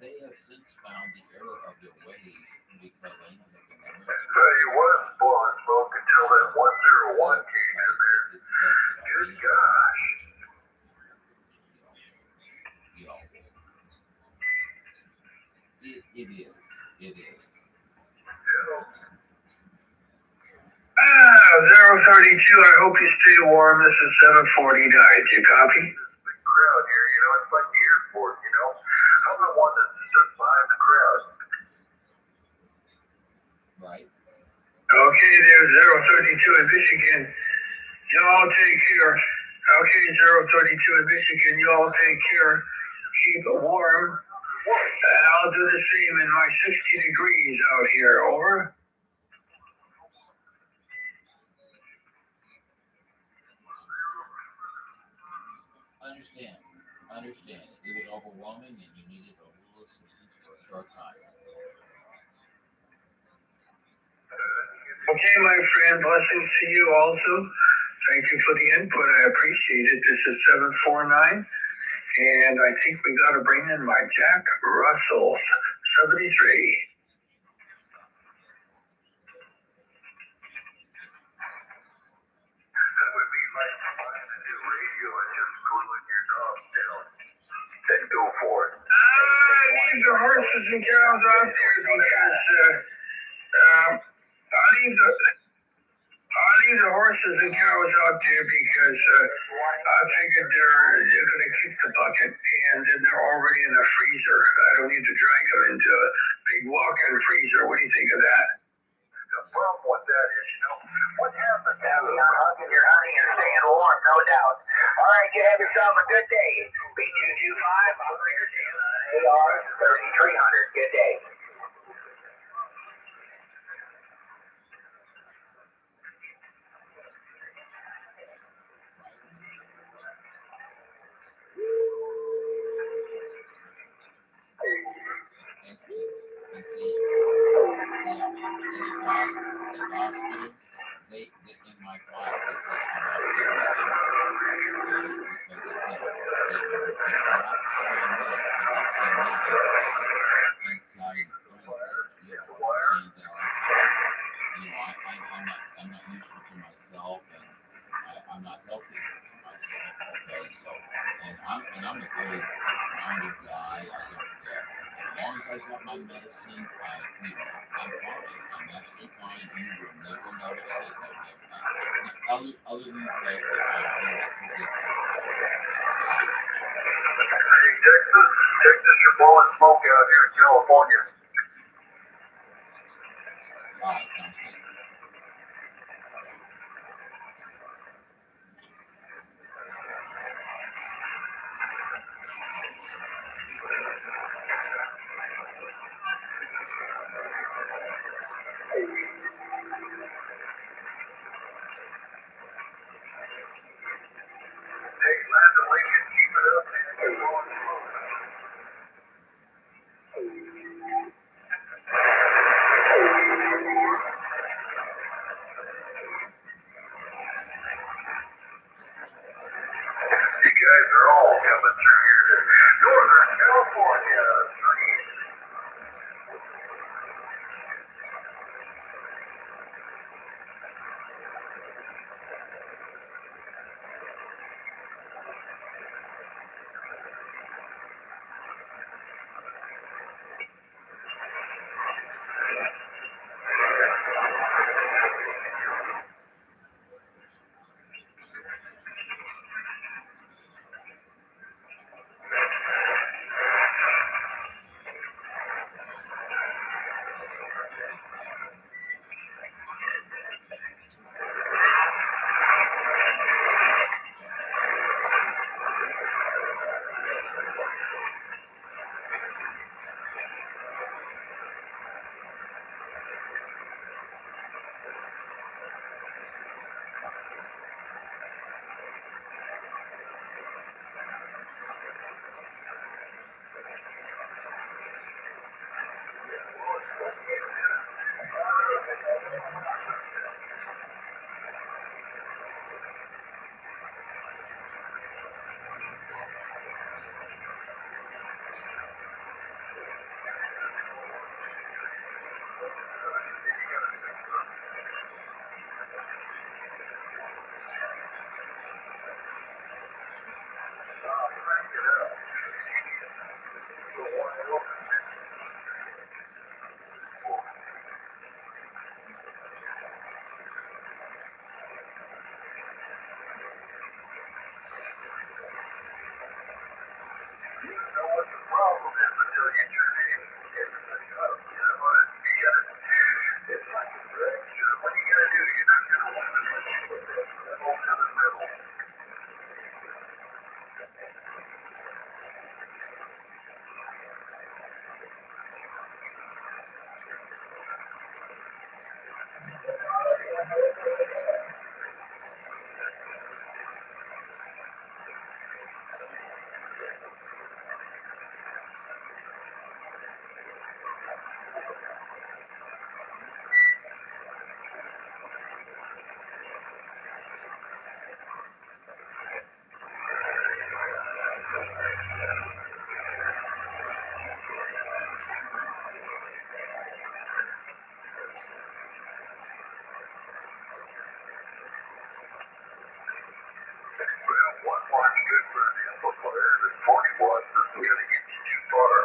they have since found the error of their ways because I ended up in the emergency. Tell you what, blowing smoke until that 101 came in there. It's best that I Good be gosh. you know, it is. It is. Ah, 032. I hope you stay warm. This is 749. Do you copy? Big crowd here, you know. It's like the airport, you know. I'm the one that sits behind the crowd. Right. Okay, there's 032 in Michigan. You all take care. Okay, 032 in Michigan. You all take care. Keep it warm. And I'll do the same in my 60 degrees out here. Over. Understand. It was overwhelming and you needed a little assistance for a short time. Okay, my friend. Blessings to you also. Thank you for the input. I appreciate it. This is 749. And I think we got to bring in my Jack Russell, 73. That would be like trying to do radio and just cooling your knobs down. Then go for it. I leave the horses and cows out there because I leave the horses and cows out there because I figured they're going to kick the bucket and then they're already in the freezer. I don't need to drag them into a big walk-in freezer. What do you think of that? The problem with that is, you know, what happens? You're not hugging your honey and staying warm, no doubt. All right, you have yourself a good day. B225, operator AR 3300. Good day. And see, yeah, in the hospital, they in my file it says do not give me info because it's not saying me because I'm seeing me every day inside and friends that, you know, I'm seeing Dallas, you know, myself, and I'm not healthy to myself. Okay, so I'm a very grounded guy. I don't. As long as I got my medicine, I'm fine. I'm actually fine. You will never notice it. Other than the fact that I do get to get Hey, Texas, you're blowing smoke out here in California. all right, sounds good. Hey, Landon Lincoln, keep it up, man. You're blowing smoke. You guys are all coming through here to Northern California. One watch good for an amplifier, but 40 watts isn't going to get you too far.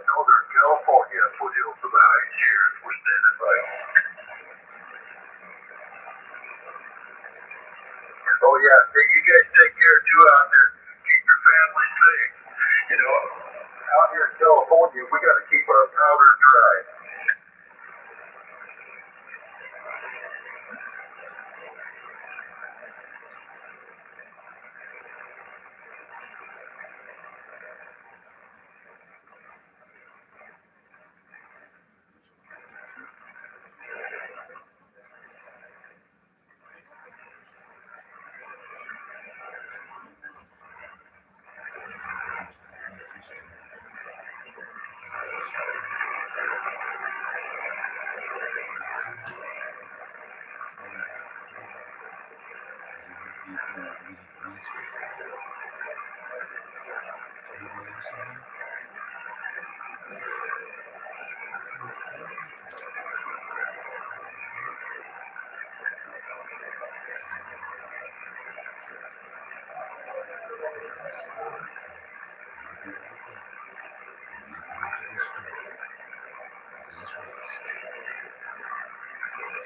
Northern California, foothills of the high Sierras. We're standing by. Oh yeah, hey, you guys take care too out there. Keep your family safe. You know, out here in California, we got to keep our powder dry.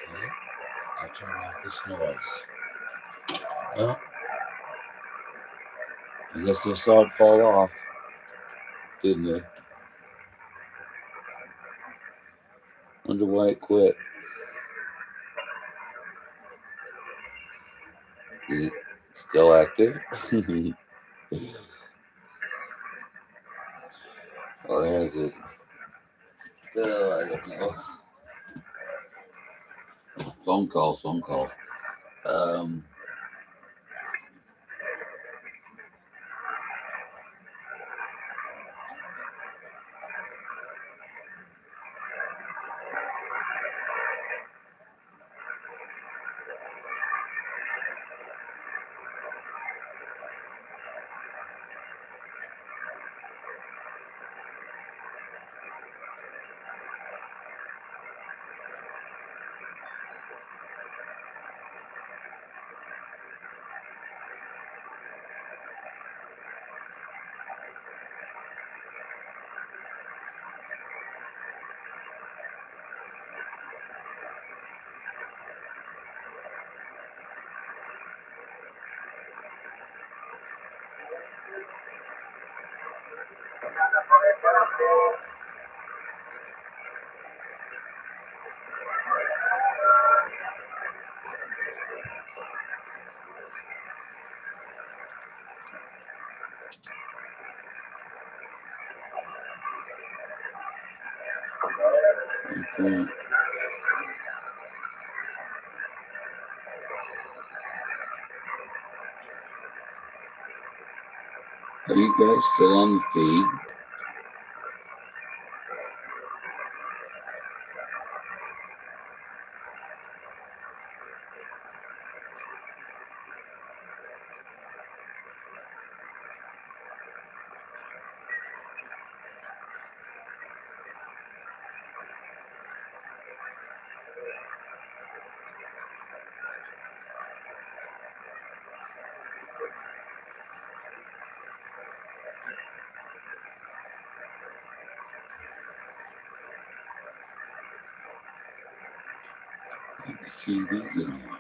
Okay, I'll turn off this noise. Well, I guess I saw it fall off, didn't I? Wonder why it quit. Is it still active? Or has it? Oh, I don't know. Phone calls. Okay. Are you guys still on the feed? TV's on.